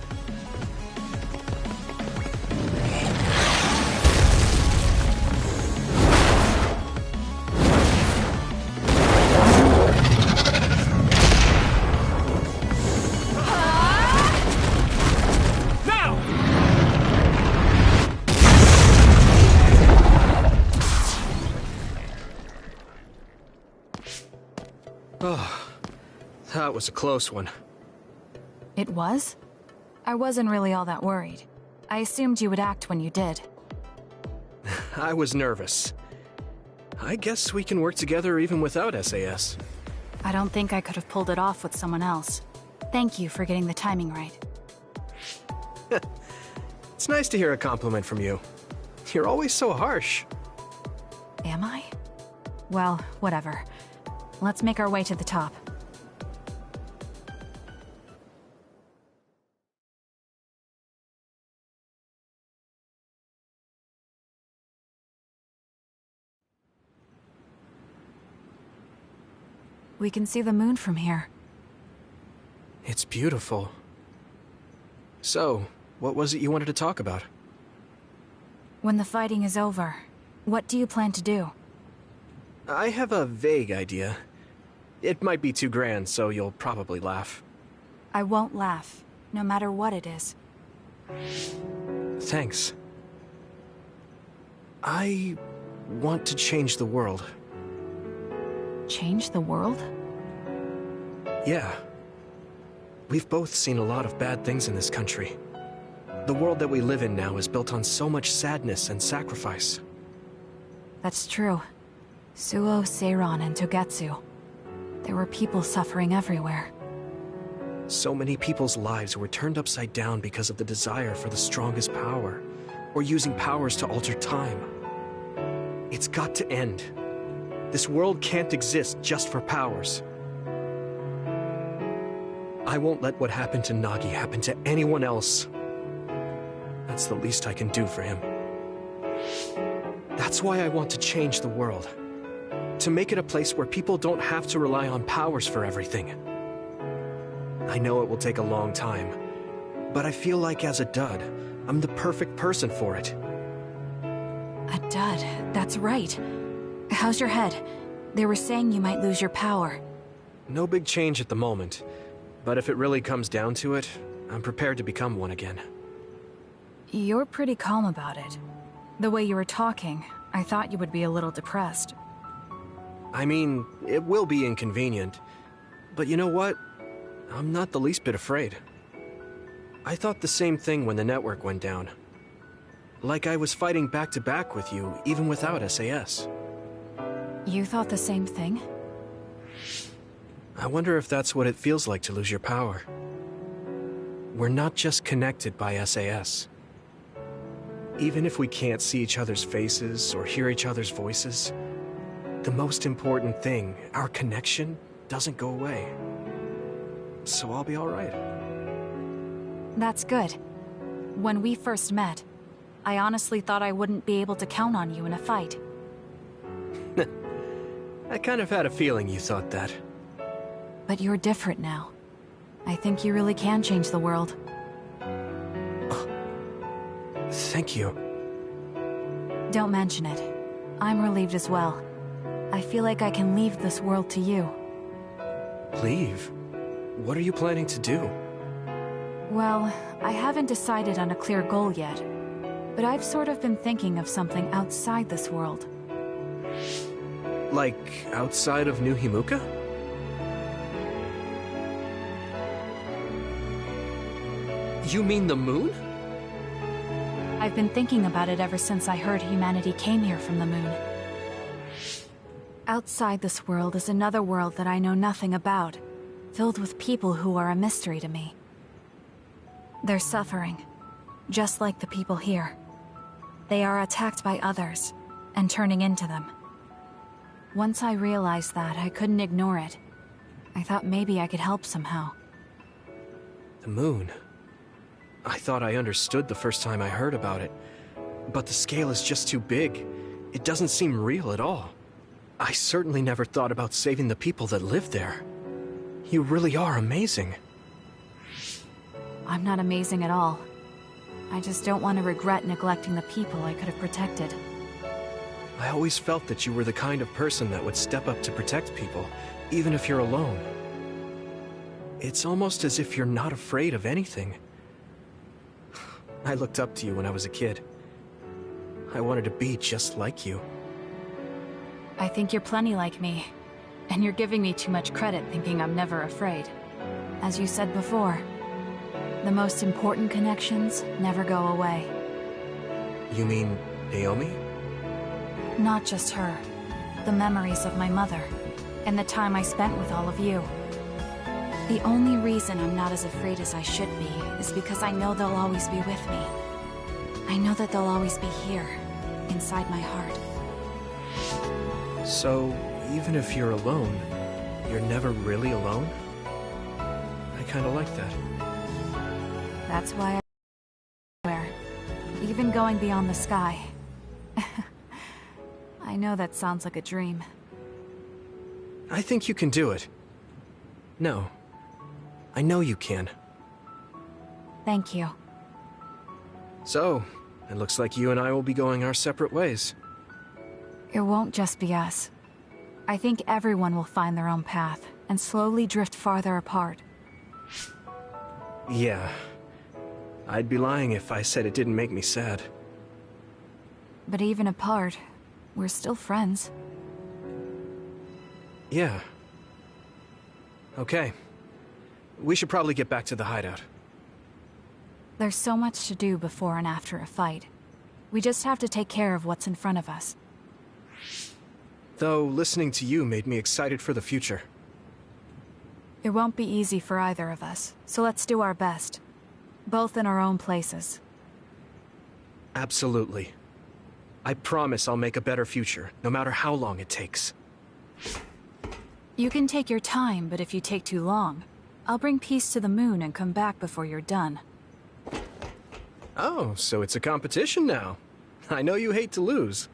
Oh, that was a close one. It was? I wasn't really all that worried. I assumed you would act when you did. I was nervous. I guess we can work together even without SAS. I don't think I could have pulled it off with someone else. Thank you for getting the timing right. It's nice to hear a compliment from you. You're always so harsh. Am I? Well, whatever. Let's make our way to the top. We can see the moon from here. It's beautiful. So, what was it you wanted to talk about? When the fighting is over, what do you plan to do? I have a vague idea. It might be too grand, so you'll probably laugh. I won't laugh, no matter what it is. Thanks. I want to change the world. Change the world? Yeah. We've both seen a lot of bad things in this country. The world that we live in now is built on so much sadness and sacrifice. That's true. Suo, Seiran, and Togetsu. There were people suffering everywhere. So many people's lives were turned upside down because of the desire for the strongest power, or using powers to alter time. It's got to end. This world can't exist just for powers. I won't let what happened to Nagi happen to anyone else. That's the least I can do for him. That's why I want to change the world. To make it a place where people don't have to rely on powers for everything. I know it will take a long time, but I feel like as a dud, I'm the perfect person for it. A dud, that's right. How's your head? They were saying you might lose your power. No big change at the moment, but if it really comes down to it, I'm prepared to become one again. You're pretty calm about it. The way you were talking, I thought you would be a little depressed. I mean, it will be inconvenient, but you know what? I'm not the least bit afraid. I thought the same thing when the network went down. Like I was fighting back-to-back with you, even without SAS. You thought the same thing? I wonder if that's what it feels like to lose your power. We're not just connected by SAS. Even if we can't see each other's faces or hear each other's voices, the most important thing, our connection, doesn't go away. So I'll be all right. That's good. When we first met, I honestly thought I wouldn't be able to count on you in a fight. I kind of had a feeling you thought that. But you're different now. I think you really can change the world. Thank you. Don't mention it. I'm relieved as well. I feel like I can leave this world to you. Leave? What are you planning to do? Well, I haven't decided on a clear goal yet, but I've sort of been thinking of something outside this world. Like, outside of New Himuka? You mean the moon? I've been thinking about it ever since I heard humanity came here from the moon. Outside this world is another world that I know nothing about, filled with people who are a mystery to me. They're suffering, just like the people here. They are attacked by others, and turning into them. Once I realized that, I couldn't ignore it. I thought maybe I could help somehow. The moon? I thought I understood the first time I heard about it, but the scale is just too big. It doesn't seem real at all. I certainly never thought about saving the people that live there. You really are amazing. I'm not amazing at all. I just don't want to regret neglecting the people I could have protected. I always felt that you were the kind of person that would step up to protect people, even if you're alone. It's almost as if you're not afraid of anything. I looked up to you when I was a kid. I wanted to be just like you. I think you're plenty like me, and you're giving me too much credit thinking I'm never afraid. As you said before, the most important connections never go away. You mean Naomi? Not just her. The memories of my mother, and the time I spent with all of you. The only reason I'm not as afraid as I should be is because I know they'll always be with me. I know that they'll always be here, inside my heart. So, even if you're alone, you're never really alone? I kinda like that. That's why I wear, even going beyond the sky. I know that sounds like a dream. I think you can do it. No. I know you can. Thank you. So, it looks like you and I will be going our separate ways. It won't just be us. I think everyone will find their own path, and slowly drift farther apart. Yeah. I'd be lying if I said it didn't make me sad. But even apart, we're still friends. Yeah. Okay. We should probably get back to the hideout. There's so much to do before and after a fight. We just have to take care of what's in front of us. Though, listening to you made me excited for the future. It won't be easy for either of us, so let's do our best. Both in our own places. Absolutely. I promise I'll make a better future, no matter how long it takes. You can take your time, but if you take too long, I'll bring peace to the moon and come back before you're done. Oh, so it's a competition now. I know you hate to lose.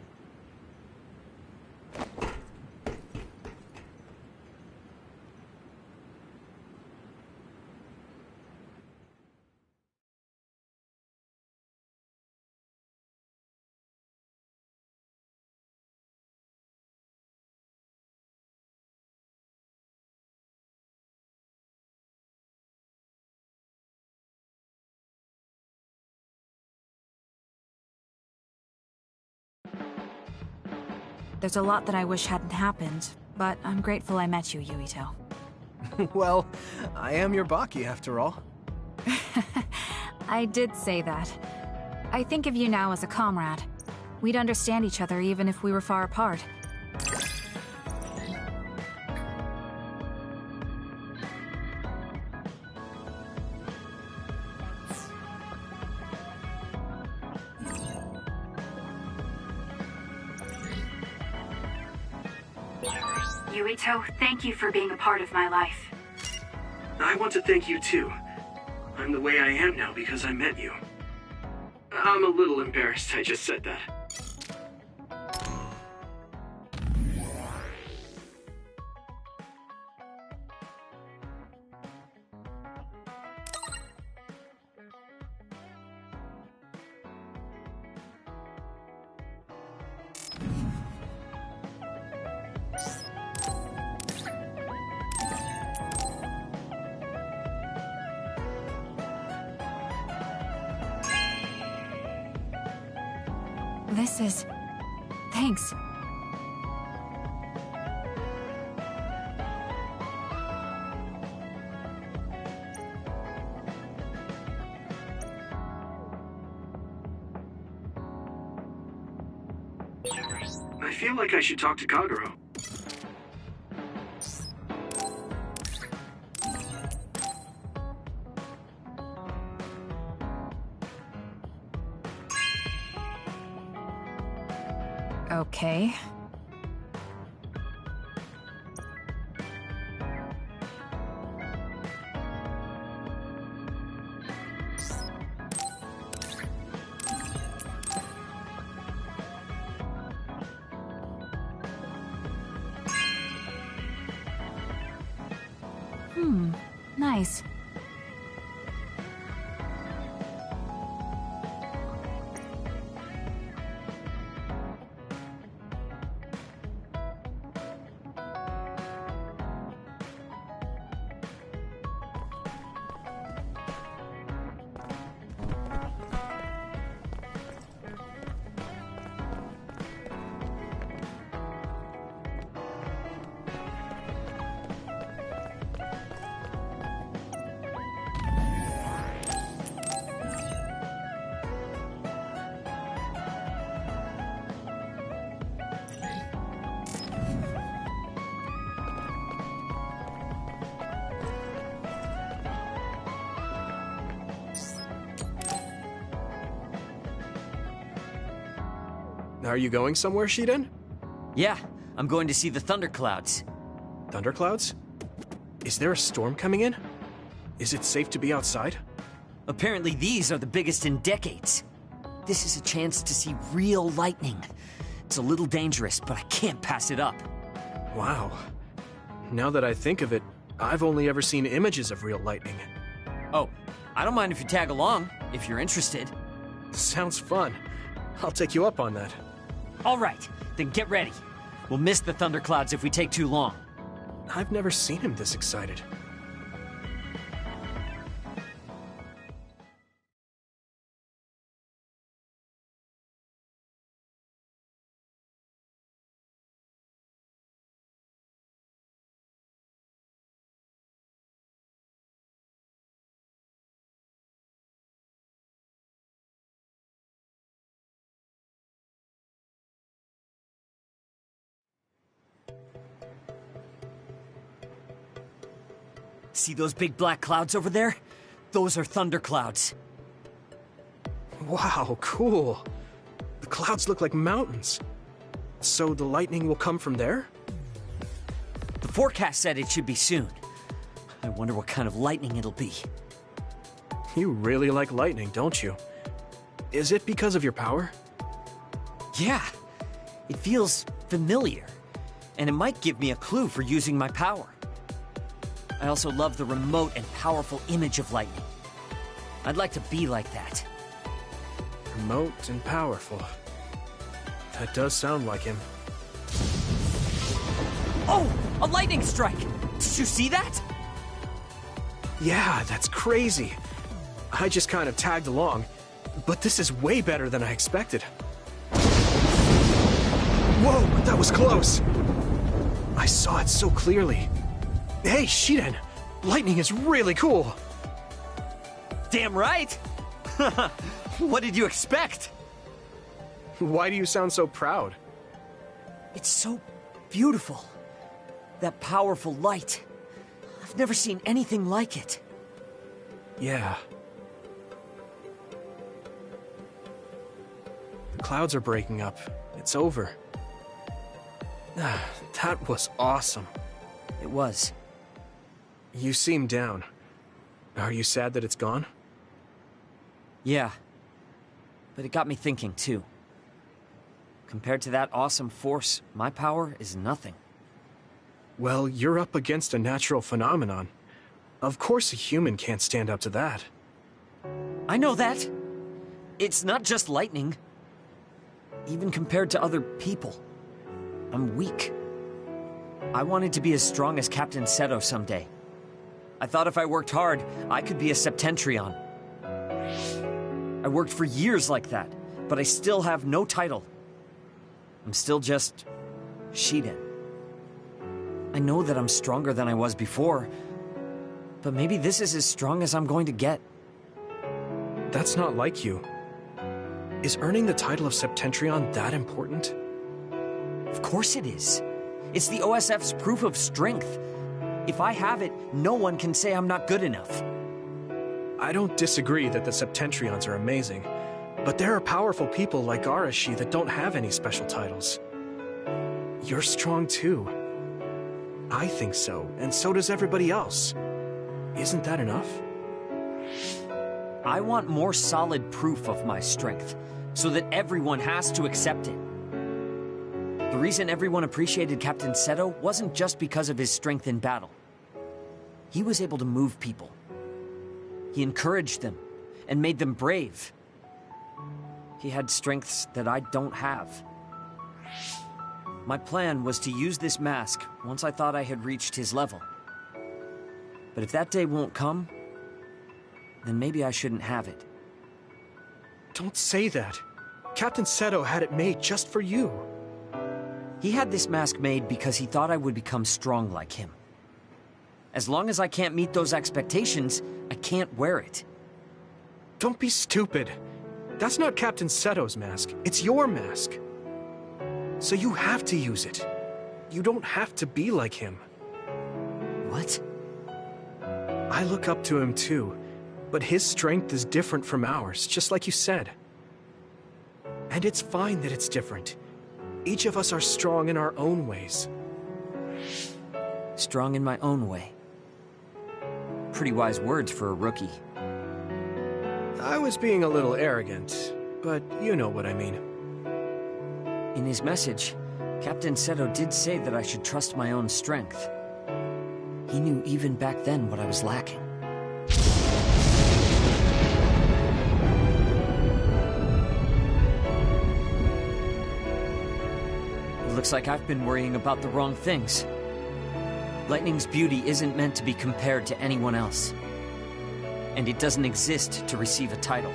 There's a lot that I wish hadn't happened, but I'm grateful I met you, Yuito. Well, I am your Baki after all. I did say that. I think of you now as a comrade. We'd understand each other even if we were far apart. Yuito, thank you for being a part of my life. I want to thank you too. I'm the way I am now because I met you. I'm a little embarrassed I just said that. This is... Thanks. I feel like I should talk to Kagero. Okay. Nice. Are you going somewhere, Shiden? Yeah, I'm going to see the thunderclouds. Thunderclouds? Is there a storm coming in? Is it safe to be outside? Apparently these are the biggest in decades. This is a chance to see real lightning. It's a little dangerous, but I can't pass it up. Wow. Now that I think of it, I've only ever seen images of real lightning. Oh, I don't mind if you tag along, if you're interested. Sounds fun. I'll take you up on that. All right, then get ready. We'll miss the thunderclouds if we take too long. I've never seen him this excited. See those big black clouds over there? Those are thunderclouds. Wow, cool. The clouds look like mountains. So the lightning will come from there? The forecast said it should be soon. I wonder what kind of lightning it'll be. You really like lightning, don't you? Is it because of your power? Yeah, it feels familiar. And it might give me a clue for using my power. I also love the remote and powerful image of lightning. I'd like to be like that. Remote and powerful. That does sound like him. Oh! A lightning strike! Did you see that? Yeah, that's crazy. I just kind of tagged along, but this is way better than I expected. Whoa, that was close! I saw it so clearly. Hey, Shiden! Lightning is really cool! Damn right! What did you expect? Why do you sound so proud? It's so beautiful. That powerful light. I've never seen anything like it. Yeah. The clouds are breaking up. It's over. That was awesome. It was. You seem down. Are you sad that it's gone? Yeah. But it got me thinking, too. Compared to that awesome force, my power is nothing. Well, you're up against a natural phenomenon. Of course a human can't stand up to that. I know that. It's not just lightning. Even compared to other people, I'm weak. I wanted to be as strong as Captain Seto someday. I thought if I worked hard, I could be a Septentrion. I worked for years like that, but I still have no title. I'm still just Shiden. I know that I'm stronger than I was before, but maybe this is as strong as I'm going to get. That's not like you. Is earning the title of Septentrion that important? Of course it is. It's the OSF's proof of strength. If I have it, no one can say I'm not good enough. I don't disagree that the Septentrions are amazing, but there are powerful people like Arashi that don't have any special titles. You're strong too. I think so, and so does everybody else. Isn't that enough? I want more solid proof of my strength, so that everyone has to accept it. The reason everyone appreciated Captain Seto wasn't just because of his strength in battle. He was able to move people. He encouraged them, and made them brave. He had strengths that I don't have. My plan was to use this mask once I thought I had reached his level. But if that day won't come, then maybe I shouldn't have it. Don't say that. Captain Seto had it made just for you. He had this mask made because he thought I would become strong like him. As long as I can't meet those expectations, I can't wear it. Don't be stupid. That's not Captain Seto's mask. It's your mask. So you have to use it. You don't have to be like him. What? I look up to him too, but his strength is different from ours, just like you said. And it's fine that it's different. Each of us are strong in our own ways. Strong in my own way. Pretty wise words for a rookie. I was being a little arrogant, but you know what I mean. In his message, Captain Seto did say that I should trust my own strength. He knew even back then what I was lacking. It looks like I've been worrying about the wrong things. Lightning's beauty isn't meant to be compared to anyone else. And it doesn't exist to receive a title.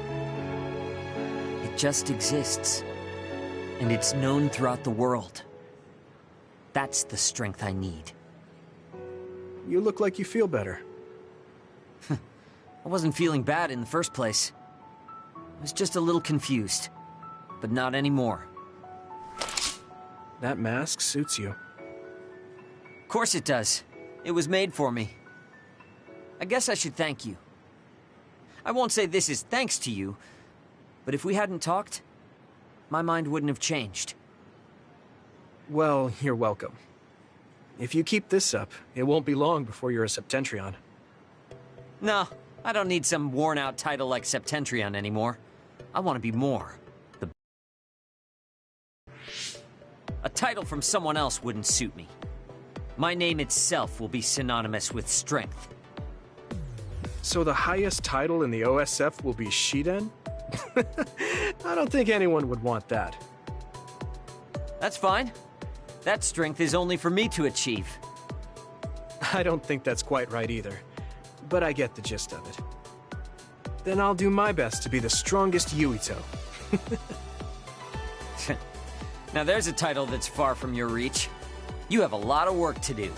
It just exists. And it's known throughout the world. That's the strength I need. You look like you feel better. I wasn't feeling bad in the first place. I was just a little confused. But not anymore. That mask suits you. Of course it does. It was made for me. I guess I should thank you. I won't say this is thanks to you, but if we hadn't talked, my mind wouldn't have changed. Well, you're welcome. If you keep this up, it won't be long before you're a Septentrion. No, I don't need some worn-out title like Septentrion anymore. I want to be more. A title from someone else wouldn't suit me. My name itself will be synonymous with strength. So the highest title in the OSF will be Shiden? I don't think anyone would want that. That's fine. That strength is only for me to achieve. I don't think that's quite right either, but I get the gist of it. Then I'll do my best to be the strongest Yuito. Now there's a title that's far from your reach. You have a lot of work to do.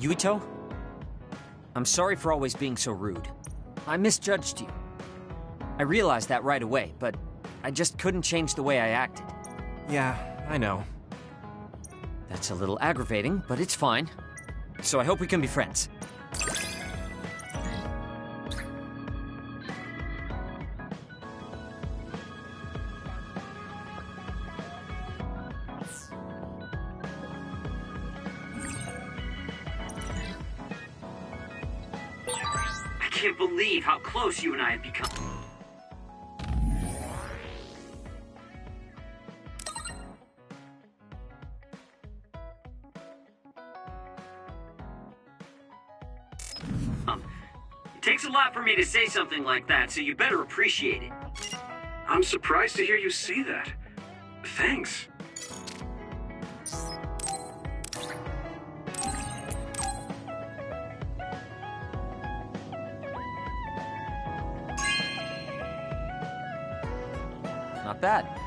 Yuito? I'm sorry for always being so rude. I misjudged you. I realized that right away, but I just couldn't change the way I acted. Yeah, I know. That's a little aggravating, but it's fine. So I hope we can be friends. I can't believe how close you and I have become. It takes a lot for me to say something like that, so you better appreciate it. I'm surprised to hear you say that. Thanks. Not bad.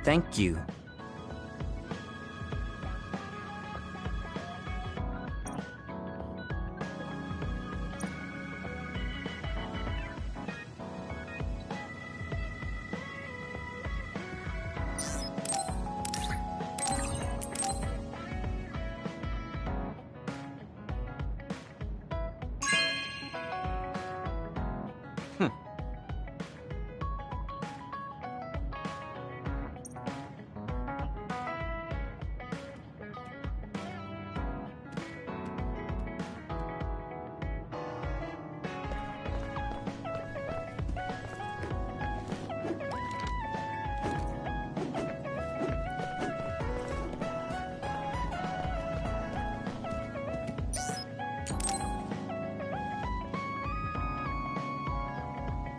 Thank you.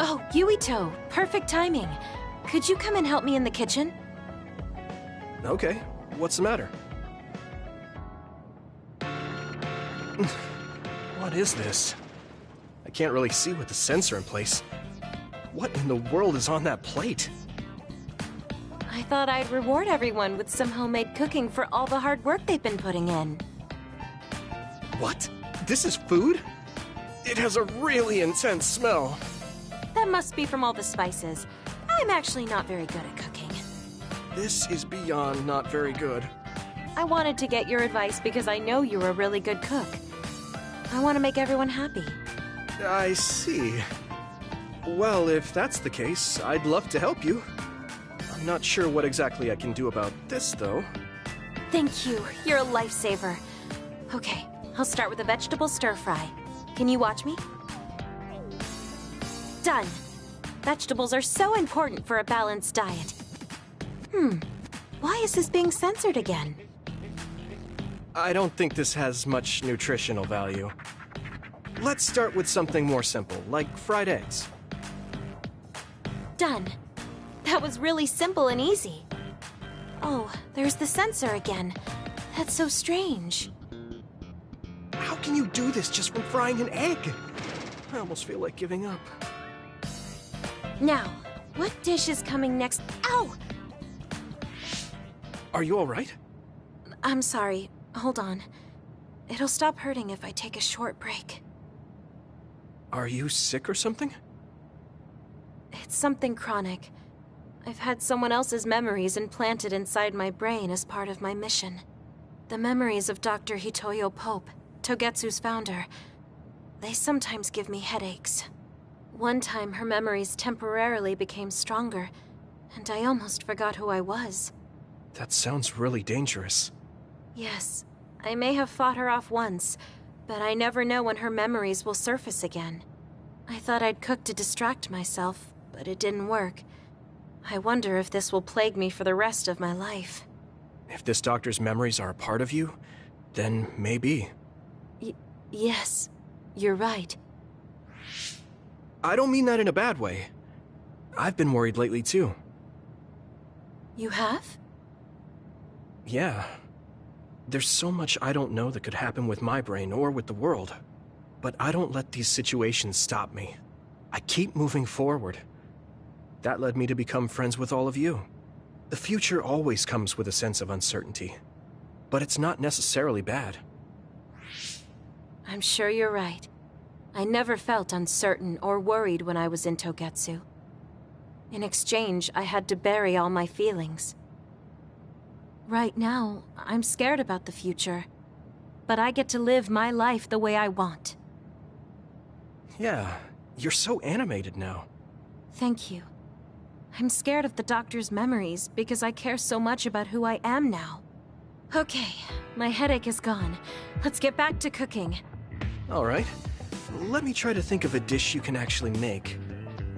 Oh, Yuito, perfect timing. Could you come and help me in the kitchen? Okay, what's the matter? What is this? I can't really see with the sensor in place. What in the world is on that plate? I thought I'd reward everyone with some homemade cooking for all the hard work they've been putting in. What? This is food? It has a really intense smell. That must be from all the spices. I'm actually not very good at cooking. This is beyond not very good. I wanted to get your advice because I know you're a really good cook. I want to make everyone happy. I see. Well, if that's the case, I'd love to help you. I'm not sure what exactly I can do about this, though. Thank you. You're a lifesaver. Okay, I'll start with a vegetable stir-fry. Can you watch me? Done. Vegetables are so important for a balanced diet. Why is this being censored again? I don't think this has much nutritional value. Let's start with something more simple, like fried eggs. Done. That was really simple and easy. Oh, there's the censor again. That's so strange. How can you do this just from frying an egg? I almost feel like giving up. Now, what dish is coming next? Ow! Are you alright? I'm sorry. Hold on. It'll stop hurting if I take a short break. Are you sick or something? It's something chronic. I've had someone else's memories implanted inside my brain as part of my mission. The memories of Dr. Hitoyo Pope, Togetsu's founder. They sometimes give me headaches. One time, her memories temporarily became stronger, and I almost forgot who I was. That sounds really dangerous. Yes, I may have fought her off once, but I never know when her memories will surface again. I thought I'd cook to distract myself, but it didn't work. I wonder if this will plague me for the rest of my life. If this doctor's memories are a part of you, then maybe. Yes, you're right. I don't mean that in a bad way. I've been worried lately, too. You have? Yeah. There's so much I don't know that could happen with my brain or with the world. But I don't let these situations stop me. I keep moving forward. That led me to become friends with all of you. The future always comes with a sense of uncertainty. But it's not necessarily bad. I'm sure you're right. I never felt uncertain or worried when I was in Togetsu. In exchange, I had to bury all my feelings. Right now, I'm scared about the future. But I get to live my life the way I want. Yeah, you're so animated now. Thank you. I'm scared of the doctor's memories because I care so much about who I am now. Okay, my headache is gone. Let's get back to cooking. All right. Let me try to think of a dish you can actually make.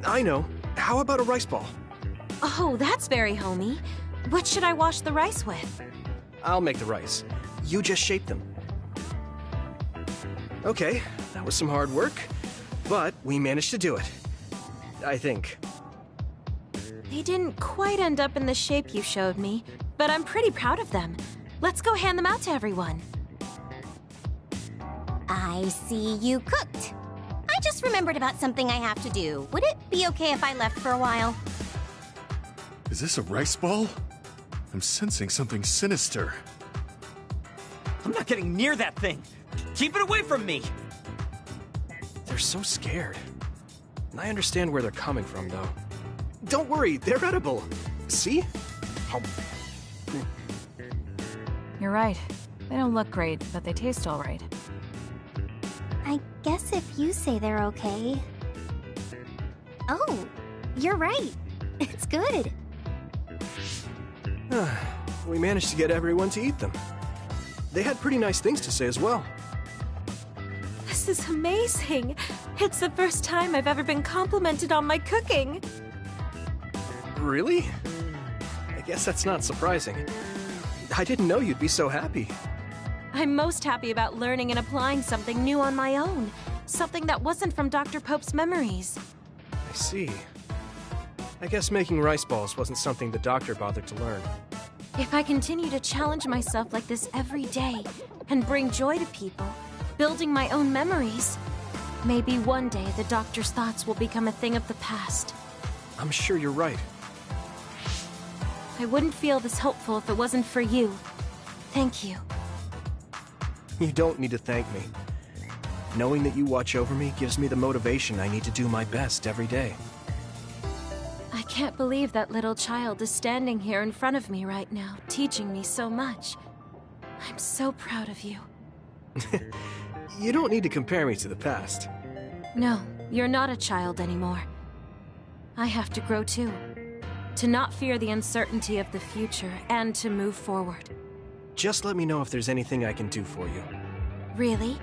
I know. How about a rice ball? Oh, that's very homey. What should I wash the rice with? I'll make the rice. You just shape them. Okay, that was some hard work, but we managed to do it. I think. They didn't quite end up in the shape you showed me, but I'm pretty proud of them. Let's go hand them out to everyone. I see you cooked. I just remembered about something I have to do. Would it be okay if I left for a while? Is this a rice ball? I'm sensing something sinister. I'm not getting near that thing! Keep it away from me! They're so scared. I understand where they're coming from, though. Don't worry, they're edible. See? How... You're right. They don't look great, but they taste all right. I guess if you say they're okay. Oh, you're right. It's good. We managed to get everyone to eat them. They had pretty nice things to say as well. This is amazing. It's the first time I've ever been complimented on my cooking. Really? I guess that's not surprising. I didn't know you'd be so happy. I'm most happy about learning and applying something new on my own. Something that wasn't from Dr. Pope's memories. I see. I guess making rice balls wasn't something the doctor bothered to learn. If I continue to challenge myself like this every day and bring joy to people, building my own memories, maybe one day the doctor's thoughts will become a thing of the past. I'm sure you're right. I wouldn't feel this hopeful if it wasn't for you. Thank you. You don't need to thank me. Knowing that you watch over me gives me the motivation I need to do my best every day. I can't believe that little child is standing here in front of me right now, teaching me so much. I'm so proud of you. You don't need to compare me to the past. No, you're not a child anymore. I have to grow too. To not fear the uncertainty of the future and to move forward. Just let me know if there's anything I can do for you. Really?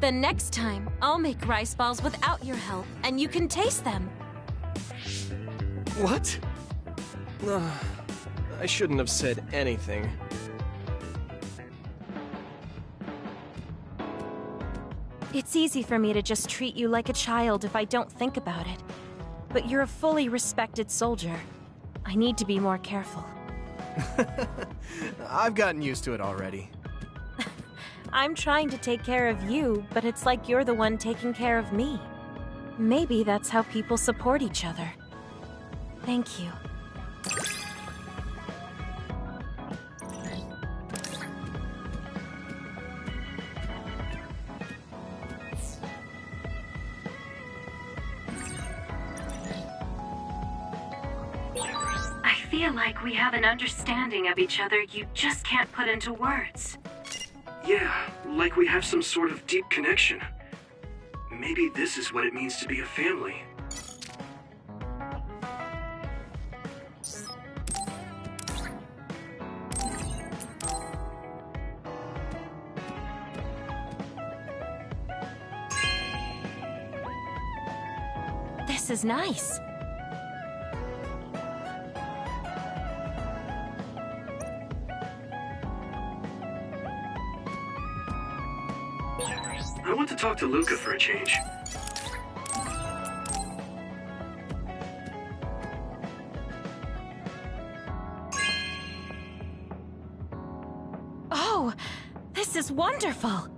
Then next time, I'll make rice balls without your help, and you can taste them. What? I shouldn't have said anything. It's easy for me to just treat you like a child if I don't think about it. But you're a fully respected soldier. I need to be more careful. I've gotten used to it already. I'm trying to take care of you, but it's like you're the one taking care of me. Maybe that's how people support each other. Thank you. I feel like we have an understanding of each other you just can't put into words. Yeah, like we have some sort of deep connection. Maybe this is what it means to be a family. This is nice. I want to talk to Luca for a change. Oh, this is wonderful.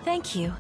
Thank you.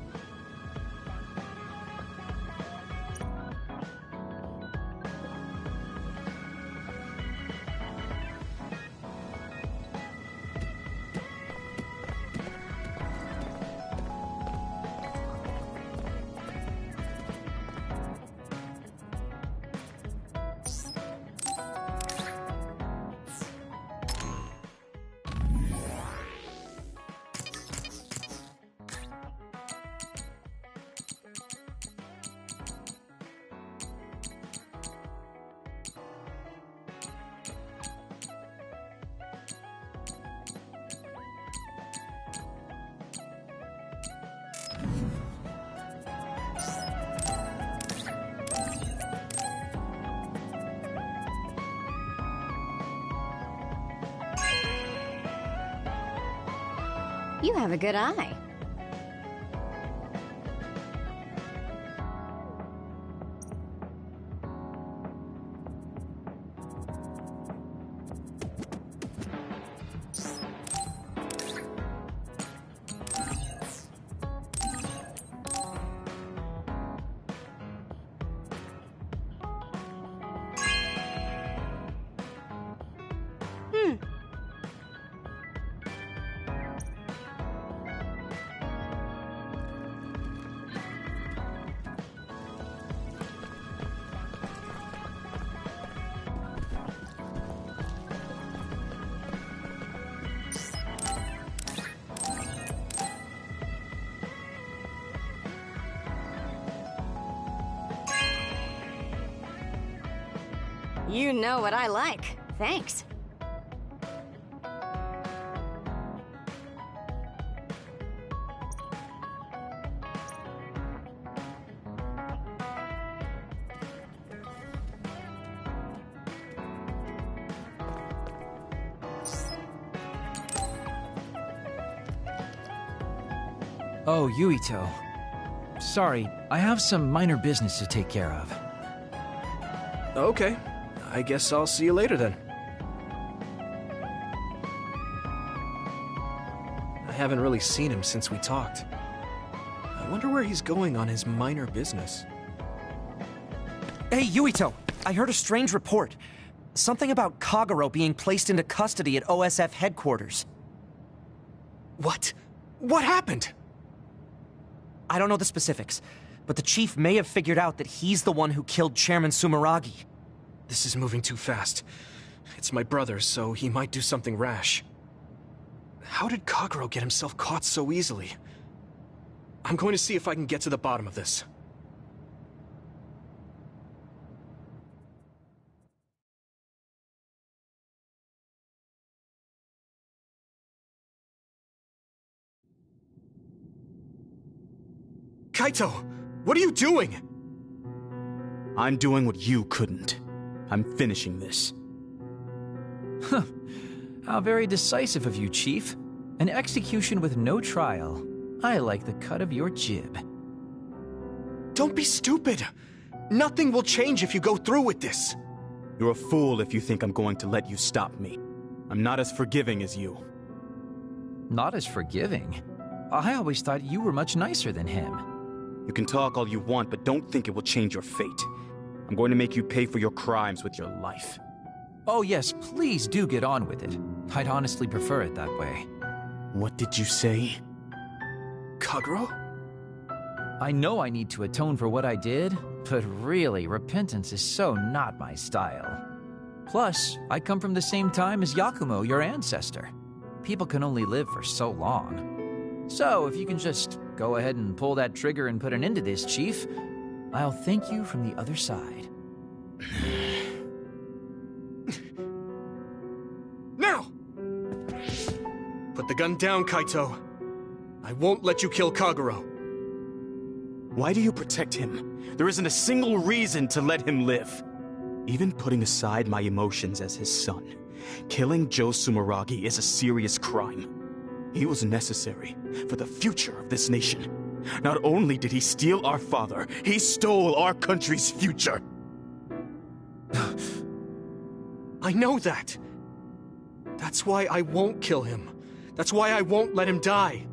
You have a good eye. You know what I like. Thanks. Oh, Yuito. Sorry, I have some minor business to take care of. Okay. I guess I'll see you later then. I haven't really seen him since we talked. I wonder where he's going on his minor business. Hey, Yuito! I heard a strange report. Something about Kagero being placed into custody at OSF headquarters. What? What happened? I don't know the specifics, but the chief may have figured out that he's the one who killed Chairman Sumeragi. This is moving too fast. It's my brother, so he might do something rash. How did Kagero get himself caught so easily? I'm going to see if I can get to the bottom of this. Kaito! What are you doing? I'm doing what you couldn't. I'm finishing this. Huh. How very decisive of you, Chief. An execution with no trial. I like the cut of your jib. Don't be stupid! Nothing will change if you go through with this! You're a fool if you think I'm going to let you stop me. I'm not as forgiving as you. Not as forgiving? I always thought you were much nicer than him. You can talk all you want, but don't think it will change your fate. I'm going to make you pay for your crimes with your life. Oh yes, please do get on with it. I'd honestly prefer it that way. What did you say? Kagero? I know I need to atone for what I did, but really, repentance is so not my style. Plus, I come from the same time as Yakumo, your ancestor. People can only live for so long. So, if you can just go ahead and pull that trigger and put an end to this, Chief, I'll thank you from the other side. Now! Put the gun down, Kaito. I won't let you kill Kagero. Why do you protect him? There isn't a single reason to let him live. Even putting aside my emotions as his son, killing Joe Sumeragi is a serious crime. He was necessary for the future of this nation. Not only did he steal our father, he stole our country's future. I know that. That's why I won't kill him. That's why I won't let him die.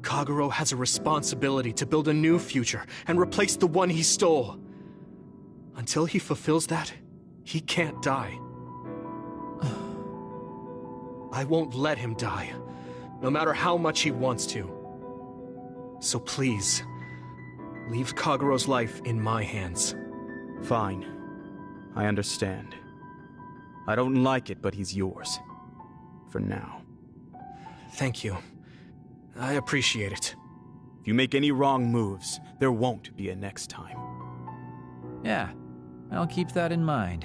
Kagero has a responsibility to build a new future and replace the one he stole. Until he fulfills that, he can't die. I won't let him die, no matter how much he wants to. So please, leave Kagero's life in my hands. Fine. I understand. I don't like it, but he's yours. For now. Thank you. I appreciate it. If you make any wrong moves, there won't be a next time. Yeah, I'll keep that in mind.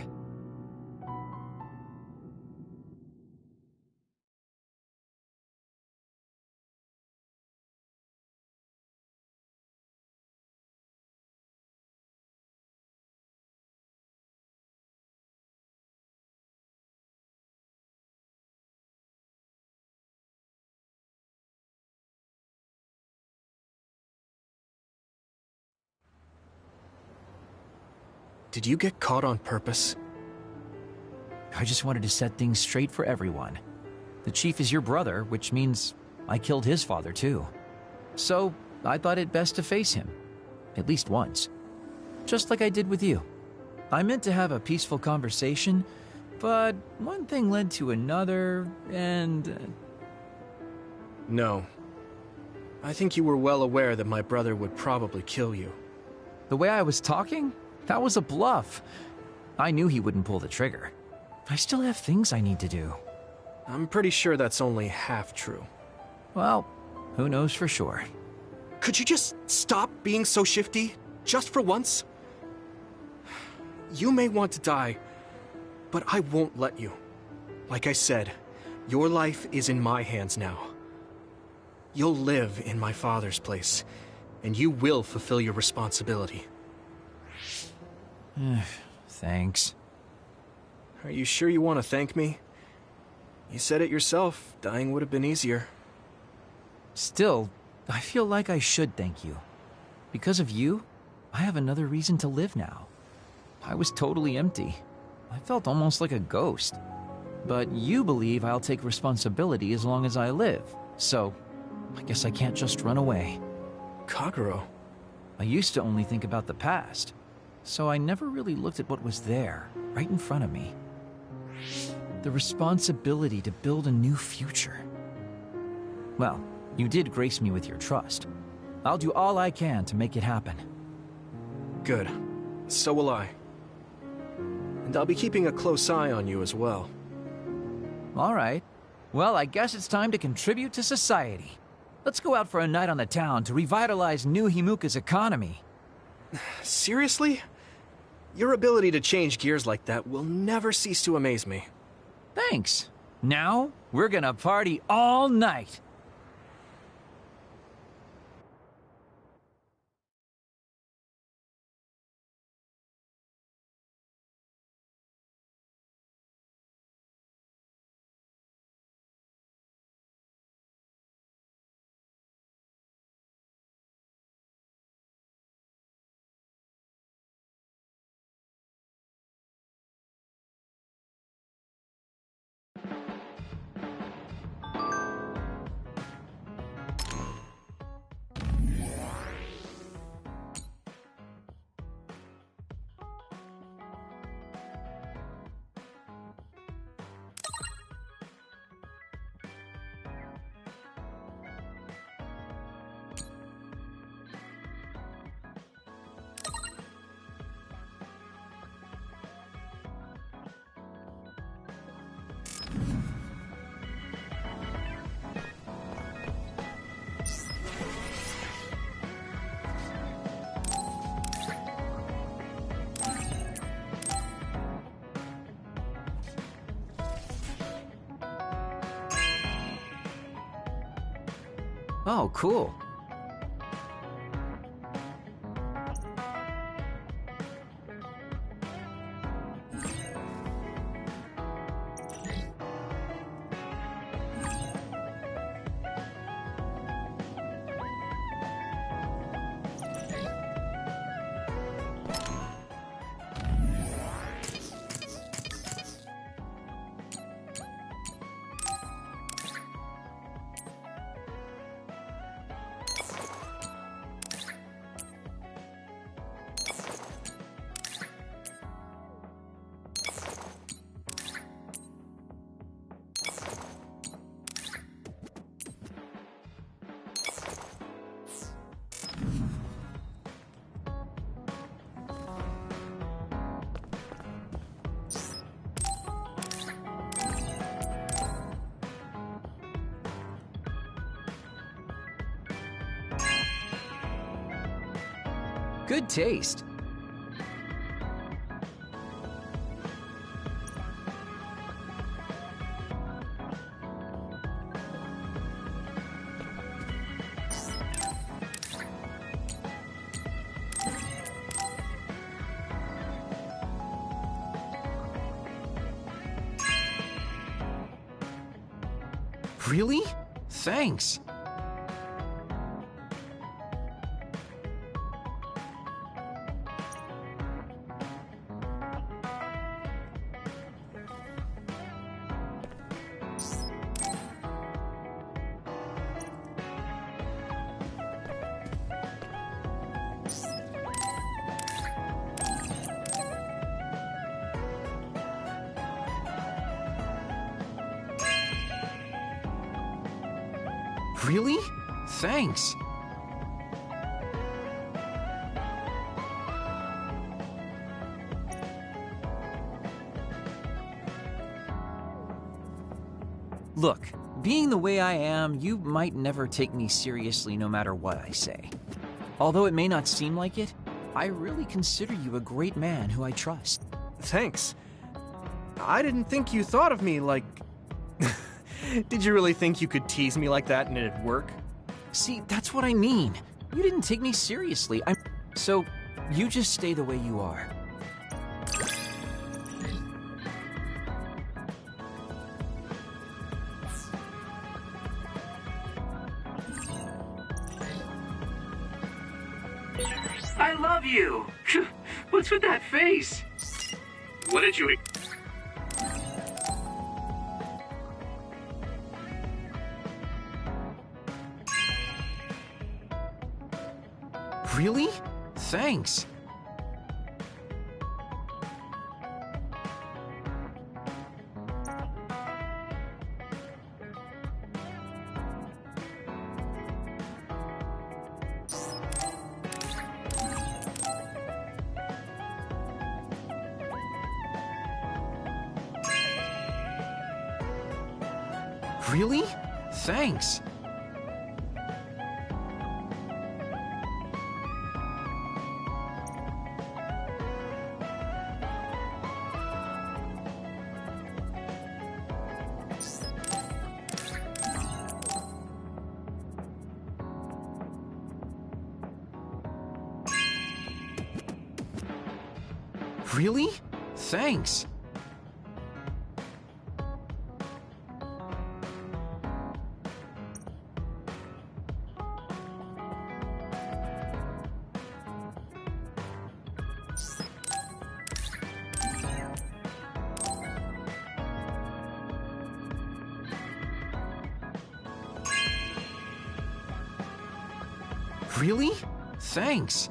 Did you get caught on purpose? I just wanted to set things straight for everyone. The Chief is your brother, which means I killed his father too. So, I thought it best to face him. At least once. Just like I did with you. I meant to have a peaceful conversation, but one thing led to another, and... No. I think you were well aware that my brother would probably kill you. The way I was talking? That was a bluff. I knew he wouldn't pull the trigger. I still have things I need to do. I'm pretty sure that's only half true. Well, who knows for sure. Could you just stop being so shifty? Just for once? You may want to die, but I won't let you. Like I said, your life is in my hands now. You'll live in my father's place, and you will fulfill your responsibility. Thanks. Are you sure you want to thank me? You said it yourself, dying would have been easier. Still, I feel like I should thank you. Because of you, I have another reason to live now. I was totally empty. I felt almost like a ghost. But you believe I'll take responsibility as long as I live, so I guess I can't just run away. Kagero. I used to only think about the past, so I never really looked at what was there, right in front of me. The responsibility to build a new future. Well, you did grace me with your trust. I'll do all I can to make it happen. Good. So will I. And I'll be keeping a close eye on you as well. All right. Well, I guess it's time to contribute to society. Let's go out for a night on the town to revitalize New Himuka's economy. Seriously? Your ability to change gears like that will never cease to amaze me. Thanks. Now, we're gonna party all night. Oh, cool. Good taste. Really? Thanks. Really? Thanks. Look, being the way I am, you might never take me seriously no matter what I say. Although it may not seem like it, I really consider you a great man who I trust. Thanks. I didn't think you thought of me like... Did you really think you could tease me like that and it'd work? See, that's what I mean. You didn't take me seriously. So, you just stay the way you are. I love you! What's with that face? What did you... Really? Thanks. Really? Thanks. Really? Thanks. Really? Thanks.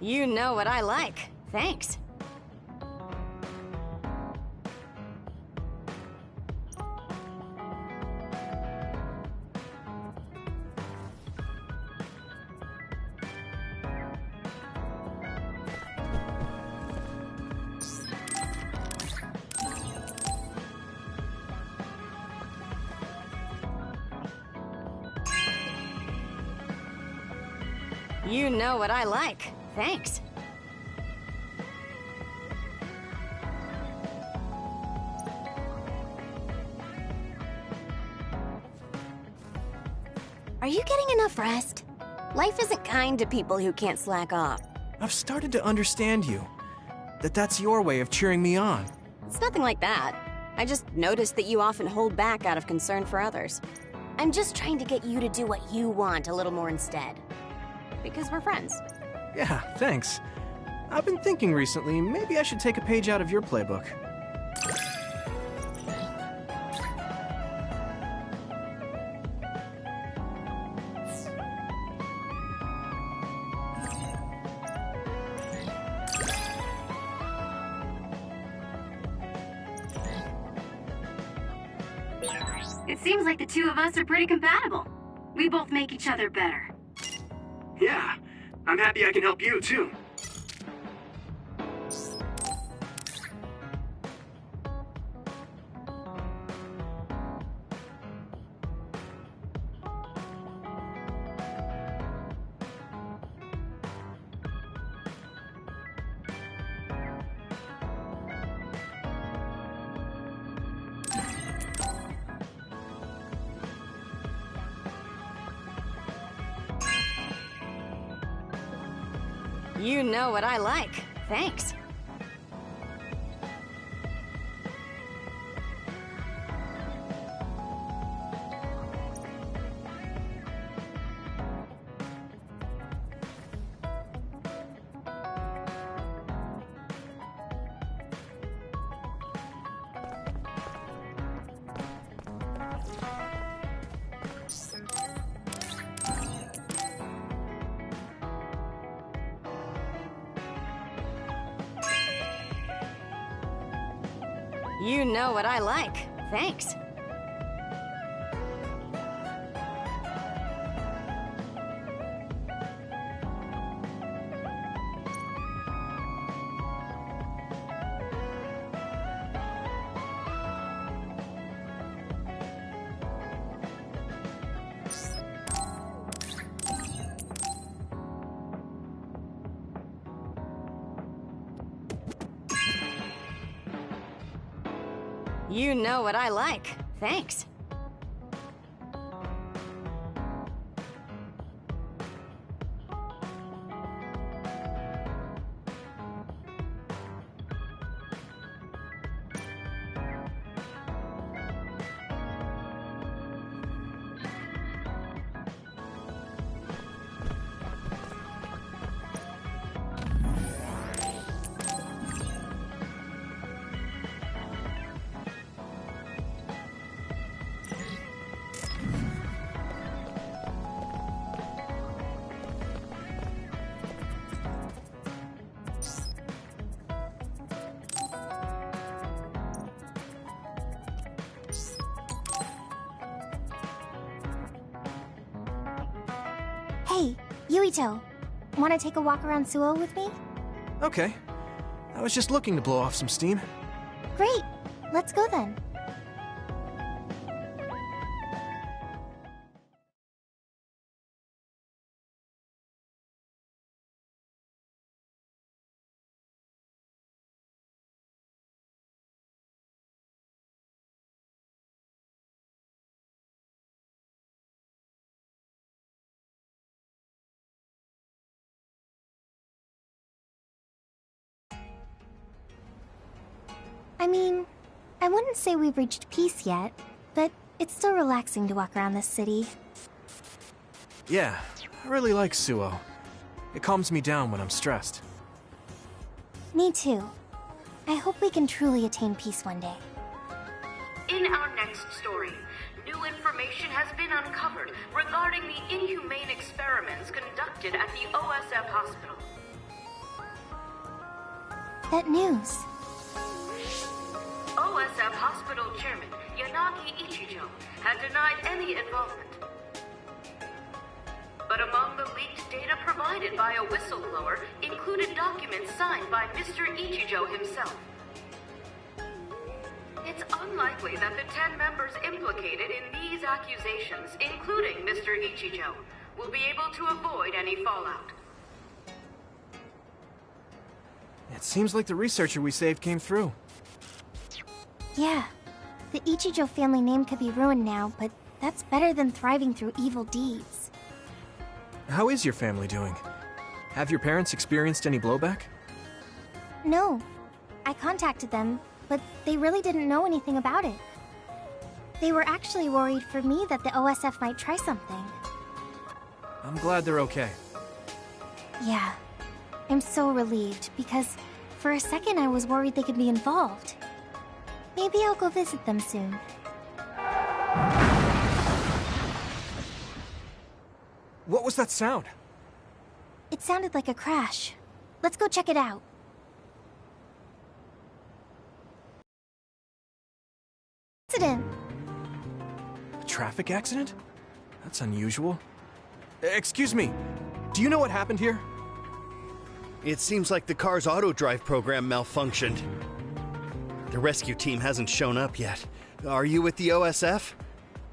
You know what I like. Thanks. You know what I like. Thanks. Are you getting enough rest? Life isn't kind to people who can't slack off. I've started to understand you. That's your way of cheering me on. It's nothing like that. I just noticed that you often hold back out of concern for others. I'm just trying to get you to do what you want a little more instead. Because we're friends. Yeah, thanks. I've been thinking recently, maybe I should take a page out of your playbook. It seems like the two of us are pretty compatible. We both make each other better. Yeah, I'm happy I can help you, too. You know what I like. Thanks. You know what I like. Thanks. You know what I like. Thanks. Hey, Yuito. Want to take a walk around Suo with me? Okay. I was just looking to blow off some steam. Great. Let's go then. I mean, I wouldn't say we've reached peace yet, but it's still relaxing to walk around this city. Yeah, I really like Suo. It calms me down when I'm stressed. Me too. I hope we can truly attain peace one day. In our next story, new information has been uncovered regarding the inhumane experiments conducted at the OSF hospital. That news. OSF Hospital Chairman Yanagi Ichijo had denied any involvement. But among the leaked data provided by a whistleblower included documents signed by Mr. Ichijo himself. It's unlikely that the 10 members implicated in these accusations, including Mr. Ichijo, will be able to avoid any fallout. It seems like the researcher we saved came through. Yeah, the Ichijo family name could be ruined now, but that's better than thriving through evil deeds. How is your family doing? Have your parents experienced any blowback? No. I contacted them, but they really didn't know anything about it. They were actually worried for me that the OSF might try something. I'm glad they're okay. Yeah. I'm so relieved, because for a second I was worried they could be involved. Maybe I'll go visit them soon. What was that sound? It sounded like a crash. Let's go check it out. Accident! A traffic accident? That's unusual. Excuse me, do you know what happened here? It seems like the car's auto-drive program malfunctioned. The rescue team hasn't shown up yet. Are you with the OSF?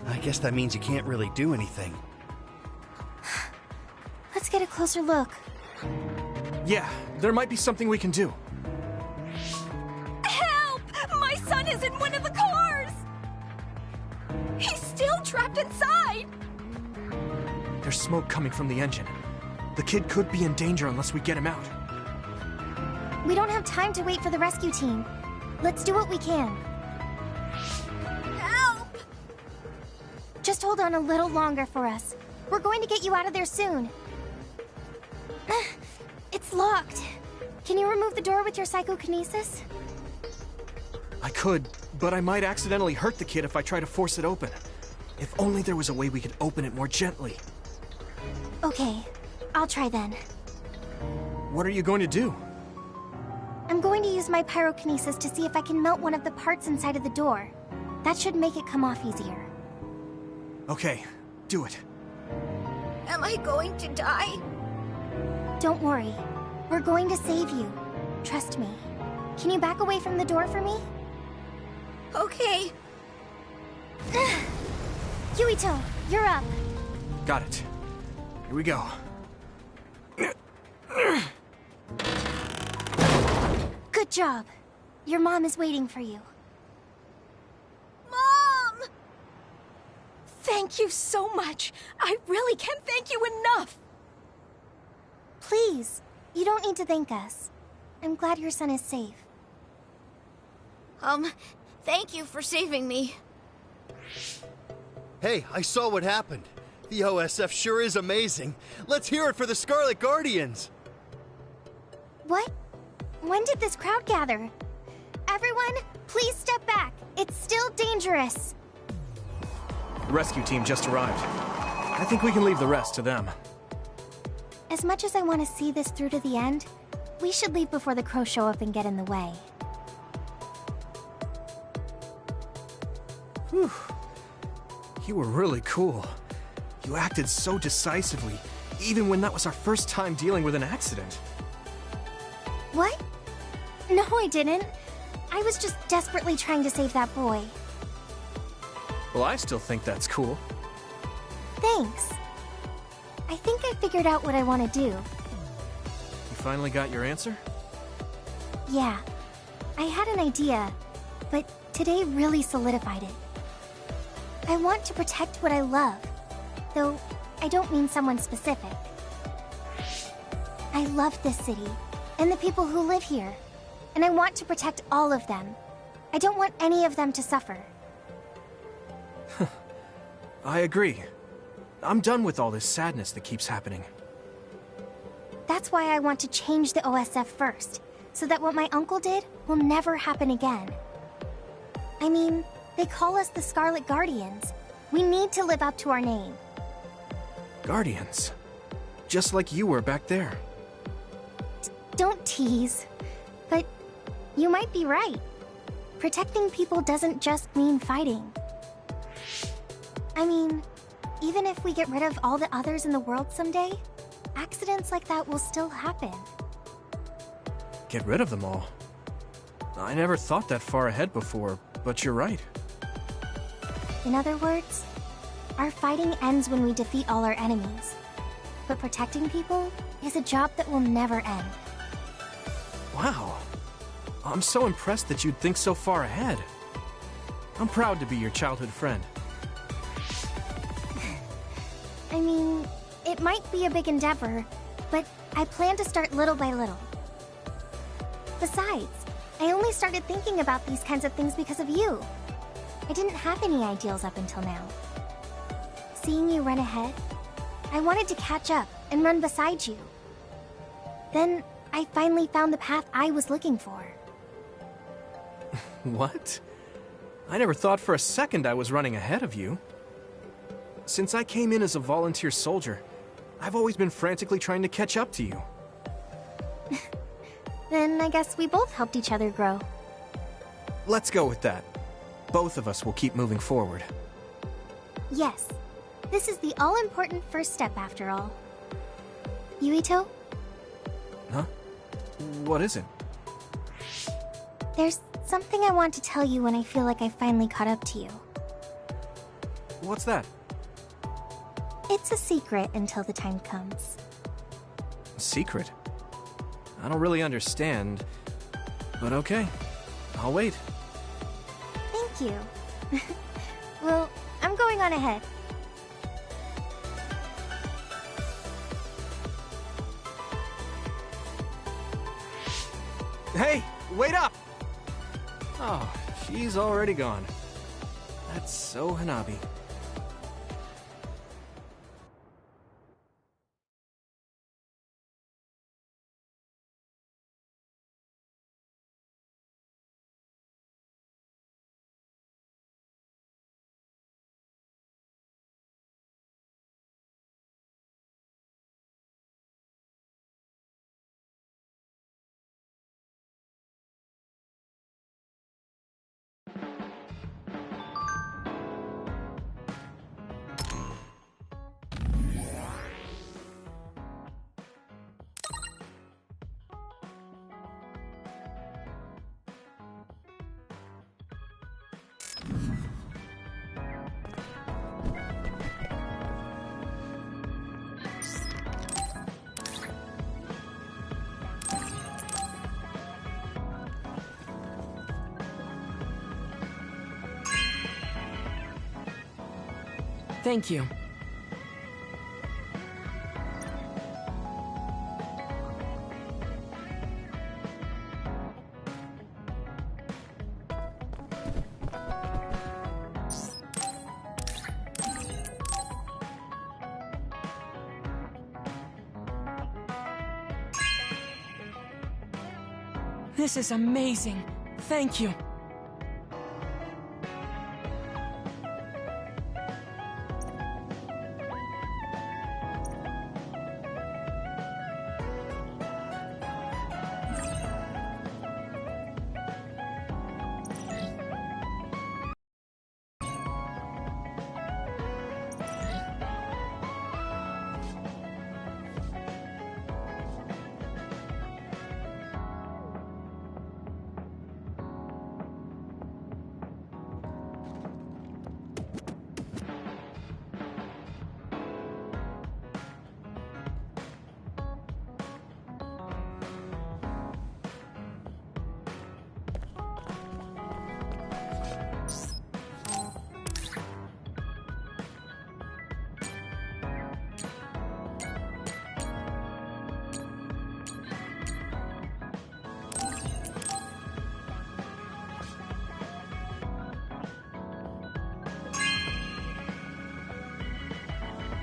I guess that means you can't really do anything. Let's get a closer look. Yeah, there might be something we can do. Help! My son is in one of the cars! He's still trapped inside! There's smoke coming from the engine. The kid could be in danger unless we get him out. We don't have time to wait for the rescue team. Let's do what we can. Help! Just hold on a little longer for us. We're going to get you out of there soon. It's locked. Can you remove the door with your psychokinesis? I could, but I might accidentally hurt the kid if I try to force it open. If only there was a way we could open it more gently. Okay, I'll try then. What are you going to do? I'm going to use my pyrokinesis to see if I can melt one of the parts inside of the door. That should make it come off easier. Okay, do it. Am I going to die? Don't worry. We're going to save you. Trust me. Can you back away from the door for me? Okay. Yuito, you're up. Got it. Here we go. Good job. Your mom is waiting for you. Mom! Thank you so much. I really can't thank you enough. Please, you don't need to thank us. I'm glad your son is safe. Thank you for saving me. Hey, I saw what happened. The OSF sure is amazing. Let's hear it for the Scarlet Guardians. What? When did this crowd gather? Everyone, please step back. It's still dangerous. The rescue team just arrived. I think we can leave the rest to them. As much as I want to see this through to the end, we should leave before the crows show up and get in the way. Whew. You were really cool. You acted so decisively, even when that was our first time dealing with an accident. What? No, I didn't. I was just desperately trying to save that boy. Well, I still think that's cool. Thanks. I think I figured out what I want to do. You finally got your answer? Yeah. I had an idea, but today really solidified it. I want to protect what I love, though I don't mean someone specific. I love this city, and the people who live here, and I want to protect all of them. I don't want any of them to suffer. I agree. I'm done with all this sadness that keeps happening. That's why I want to change the OSF first, so that what my uncle did will never happen again. I mean, they call us the Scarlet Guardians. We need to live up to our name. Guardians? Just like you were back there. Don't tease. But you might be right. Protecting people doesn't just mean fighting. I mean, even if we get rid of all the others in the world someday, accidents like that will still happen. Get rid of them all? I never thought that far ahead before, but you're right. In other words, our fighting ends when we defeat all our enemies. But protecting people is a job that will never end. Wow. I'm so impressed that you'd think so far ahead. I'm proud to be your childhood friend. I mean, it might be a big endeavor, but I plan to start little by little. Besides, I only started thinking about these kinds of things because of you. I didn't have any ideals up until now. Seeing you run ahead, I wanted to catch up and run beside you. Then, I finally found the path I was looking for. What? I never thought for a second I was running ahead of you. Since I came in as a volunteer soldier, I've always been frantically trying to catch up to you. Then I guess we both helped each other grow. Let's go with that. Both of us will keep moving forward. Yes. This is the all-important first step after all. Yuito? Huh? What is it? There's something I want to tell you when I feel like I finally caught up to you. What's that? It's a secret until the time comes. Secret? I don't really understand, but okay. I'll wait. Thank you. Well, I'm going on ahead. Hey, wait up! Oh, she's already gone. That's so Hanabi. Thank you. This is amazing. Thank you.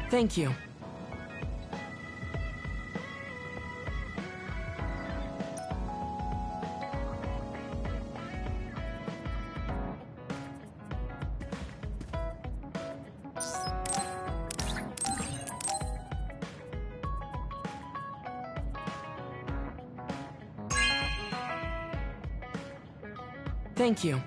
Thank you. Thank you.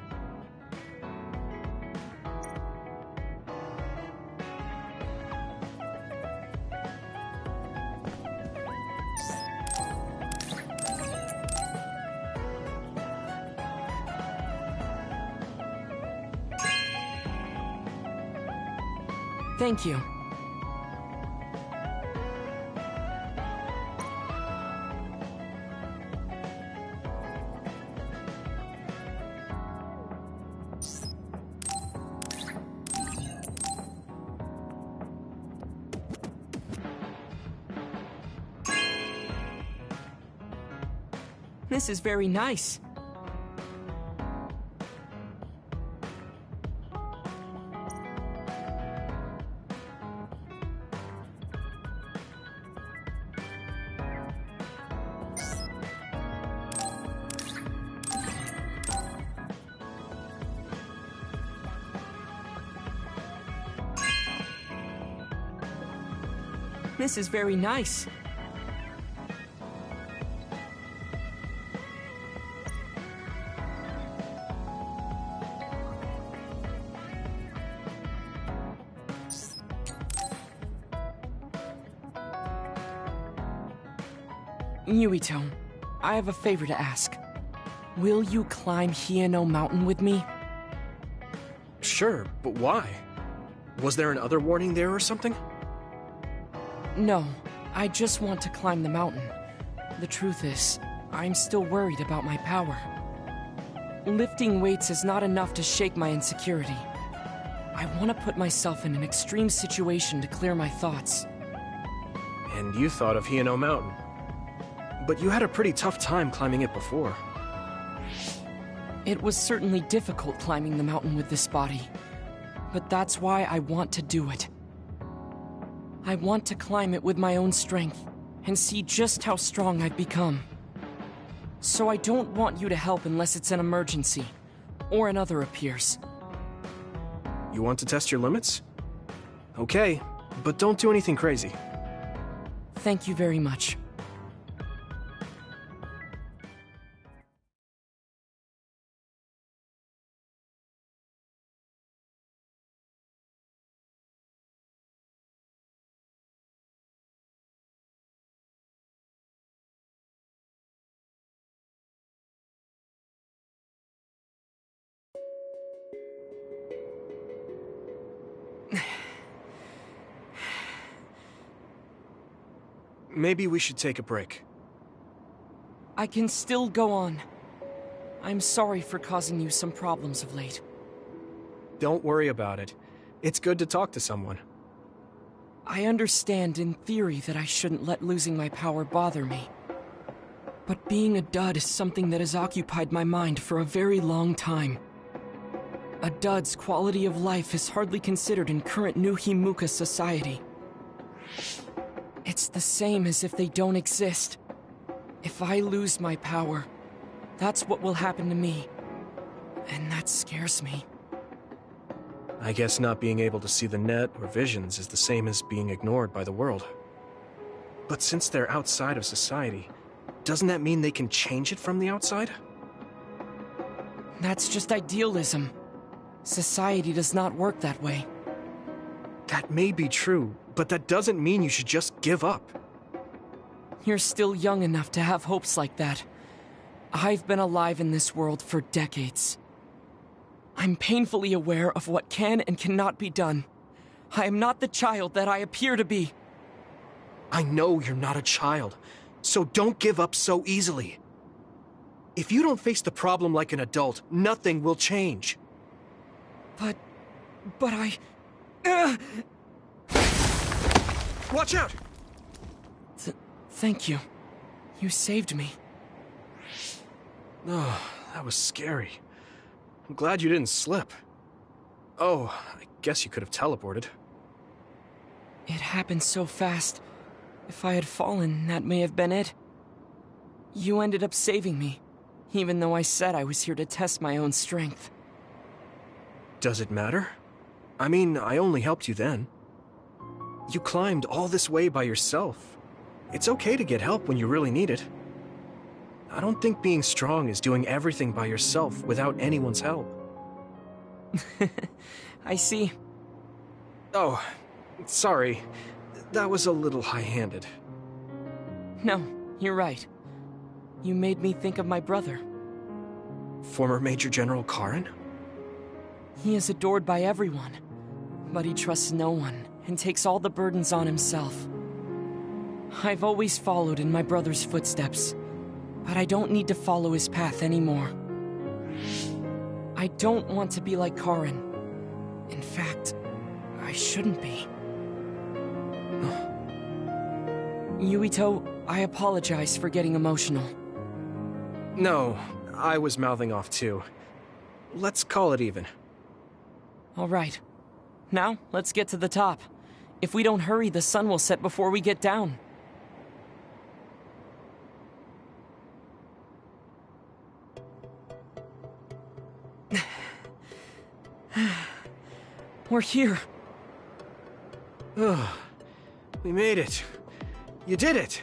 Thank you. This is very nice. This is very nice. Yuito, I have a favor to ask. Will you climb Hino Mountain with me? Sure, but why? Was there another warning there or something? No, I just want to climb the mountain. The truth is, I'm still worried about my power. Lifting weights is not enough to shake my insecurity. I want to put myself in an extreme situation to clear my thoughts. And you thought of Hino Mountain. But you had a pretty tough time climbing it before. It was certainly difficult climbing the mountain with this body, but that's why I want to do it. I want to climb it with my own strength and see just how strong I've become. So I don't want you to help unless it's an emergency, or another appears. You want to test your limits? Okay, but don't do anything crazy. Thank you very much. Maybe we should take a break. I can still go on. I'm sorry for causing you some problems of late. Don't worry about it. It's good to talk to someone. I understand in theory that I shouldn't let losing my power bother me. But being a dud is something that has occupied my mind for a very long time. A dud's quality of life is hardly considered in current New Himuka society. It's the same as if they don't exist. If I lose my power, that's what will happen to me. And that scares me. I guess not being able to see the net or visions is the same as being ignored by the world. But since they're outside of society, doesn't that mean they can change it from the outside? That's just idealism. Society does not work that way. That may be true, but that doesn't mean you should just give up. You're still young enough to have hopes like that. I've been alive in this world for decades. I'm painfully aware of what can and cannot be done. I am not the child that I appear to be. I know you're not a child, so don't give up so easily. If you don't face the problem like an adult, nothing will change. But I... Watch out! Thank you. You saved me. Oh, that was scary. I'm glad you didn't slip. Oh, I guess you could have teleported. It happened so fast. If I had fallen, that may have been it. You ended up saving me, even though I said I was here to test my own strength. Does it matter? I mean, I only helped you then. You climbed all this way by yourself. It's okay to get help when you really need it. I don't think being strong is doing everything by yourself without anyone's help. I see. Oh, sorry. That was a little high-handed. No, you're right. You made me think of my brother. Former Major General Karen? He is adored by everyone, but he trusts no one and takes all the burdens on himself. I've always followed in my brother's footsteps, but I don't need to follow his path anymore. I don't want to be like Karen. In fact, I shouldn't be. Yuito, I apologize for getting emotional. No, I was mouthing off too. Let's call it even. All right. Now, let's get to the top. If we don't hurry, the sun will set before we get down. We're here. We made it. You did it!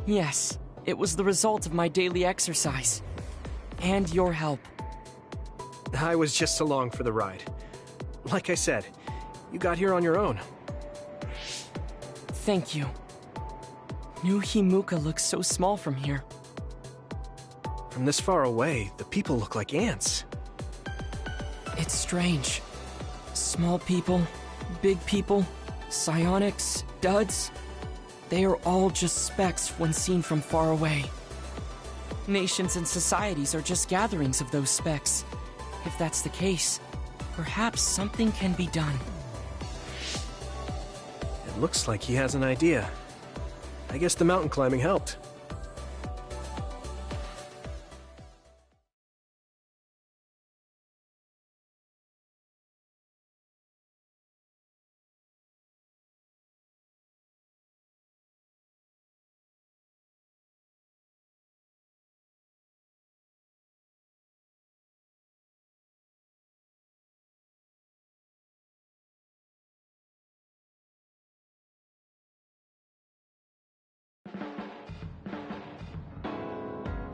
Yes, it was the result of my daily exercise. And your help. I was just along for the ride. Like I said, you got here on your own. Thank you. New Himuka looks so small from here. From this far away, the people look like ants. It's strange. Small people, big people, psionics, duds. They are all just specks when seen from far away. Nations and societies are just gatherings of those specks. If that's the case, perhaps something can be done. It looks like he has an idea. I guess the mountain climbing helped.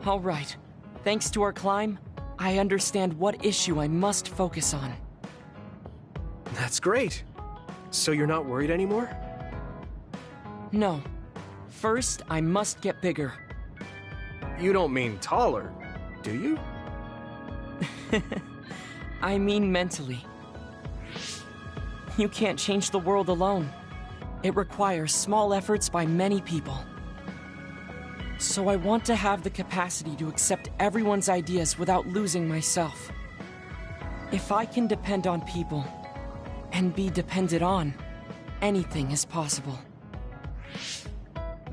All right. Thanks to our climb, I understand what issue I must focus on. That's great. So you're not worried anymore? No. First, I must get bigger. You don't mean taller, do you? I mean mentally. You can't change the world alone. It requires small efforts by many people. So I want to have the capacity to accept everyone's ideas without losing myself. If I can depend on people, and be depended on, anything is possible.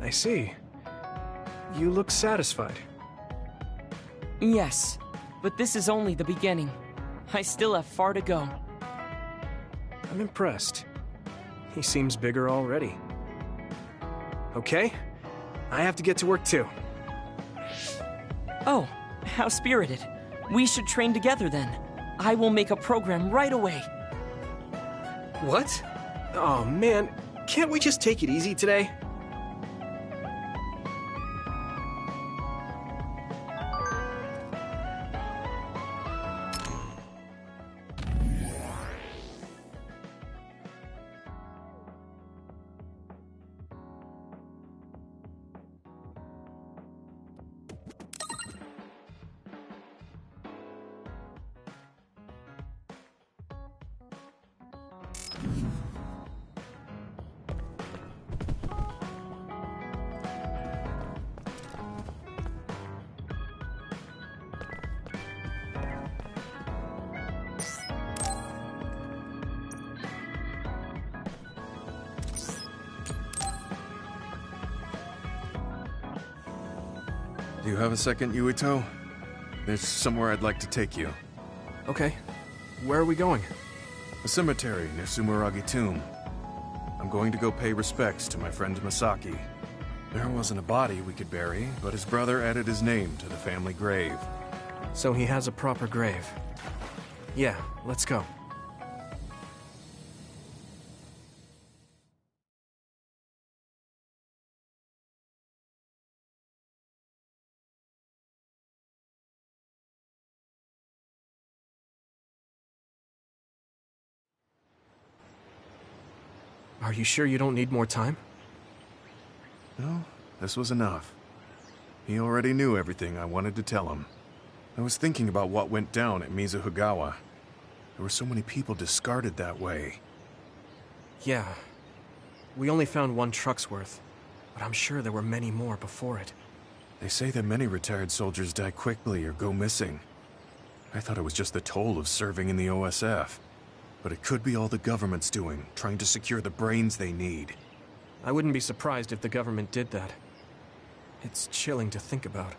I see. You look satisfied. Yes, but this is only the beginning. I still have far to go. I'm impressed. He seems bigger already. Okay, I have to get to work too. Oh, how spirited. We should train together then. I will make a program right away. What? Oh man, can't we just take it easy today? Do you have a second, Yuito? There's somewhere I'd like to take you. Okay. Where are we going? A cemetery near Sumeragi tomb. I'm going to go pay respects to my friend Masaki. There wasn't a body we could bury, but his brother added his name to the family grave. So he has a proper grave. Yeah, let's go. Are you sure you don't need more time? No, this was enough. He already knew everything I wanted to tell him. I was thinking about what went down at Mizuhigawa. There were so many people discarded that way. Yeah. We only found one truck's worth, but I'm sure there were many more before it. They say that many retired soldiers die quickly or go missing. I thought it was just the toll of serving in the OSF. But it could be all the government's doing, trying to secure the brains they need. I wouldn't be surprised if the government did that. It's chilling to think about.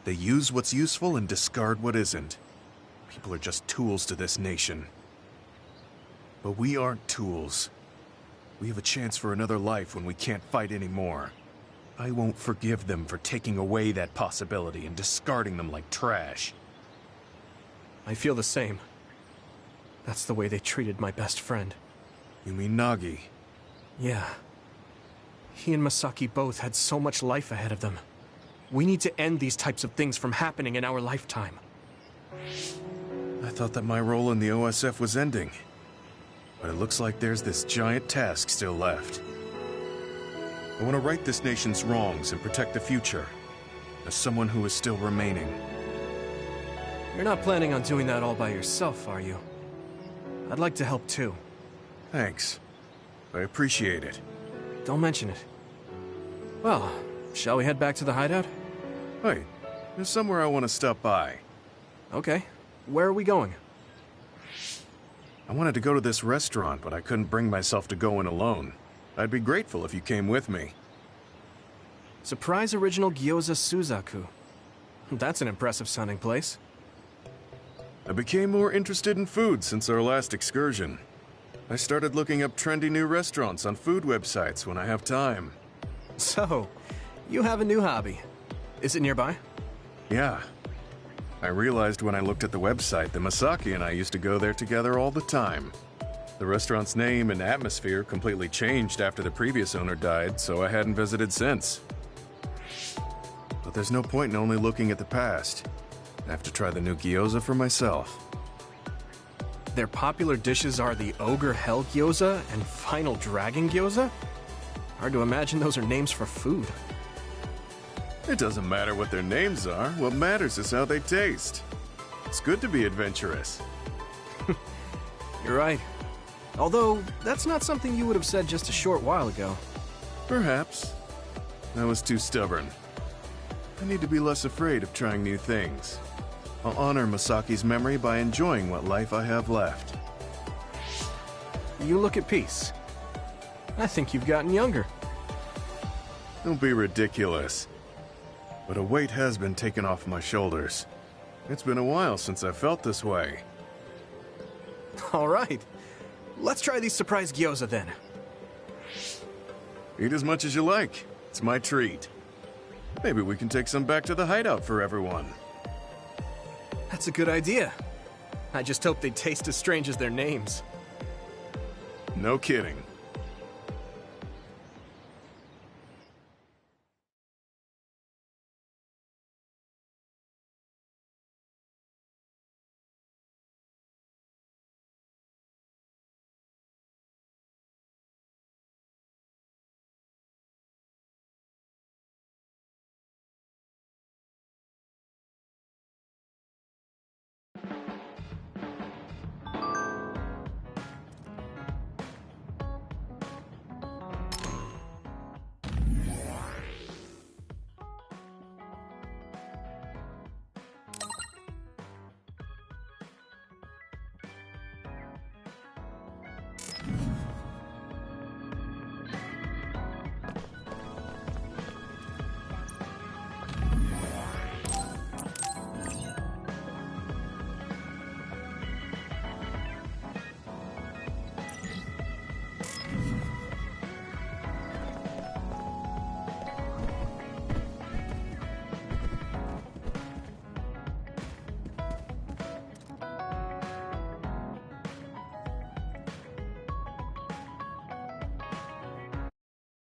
They use what's useful and discard what isn't. People are just tools to this nation. But we aren't tools. We have a chance for another life when we can't fight anymore. I won't forgive them for taking away that possibility and discarding them like trash. I feel the same. That's the way they treated my best friend. You mean Nagi? Yeah. He and Masaki both had so much life ahead of them. We need to end these types of things from happening in our lifetime. I thought that my role in the OSF was ending. But it looks like there's this giant task still left. I want to right this nation's wrongs and protect the future. As someone who is still remaining. You're not planning on doing that all by yourself, are you? I'd like to help too. Thanks. I appreciate it. Don't mention it. Well, shall we head back to the hideout? Hey, there's somewhere I want to stop by. Okay. Where are we going? I wanted to go to this restaurant, but I couldn't bring myself to go in alone. I'd be grateful if you came with me. Surprise original gyoza Suzaku. That's an impressive sounding place. I became more interested in food since our last excursion. I started looking up trendy new restaurants on food websites when I have time. So, you have a new hobby. Is it nearby? Yeah. I realized when I looked at the website that Masaki and I used to go there together all the time. The restaurant's name and atmosphere completely changed after the previous owner died, so I hadn't visited since. But there's no point in only looking at the past. I have to try the new gyoza for myself. Their popular dishes are the Ogre Hell Gyoza and Final Dragon Gyoza? Hard to imagine those are names for food. It doesn't matter what their names are. What matters is how they taste. It's good to be adventurous. You're right. Although, that's not something you would have said just a short while ago. Perhaps. I was too stubborn. I need to be less afraid of trying new things. I'll honor Masaki's memory by enjoying what life I have left. You look at peace. I think you've gotten younger. Don't be ridiculous. But a weight has been taken off my shoulders. It's been a while since I felt this way. All right. Let's try these surprise gyoza then. Eat as much as you like. It's my treat. Maybe we can take some back to the hideout for everyone. That's a good idea. I just hope they taste as strange as their names. No kidding.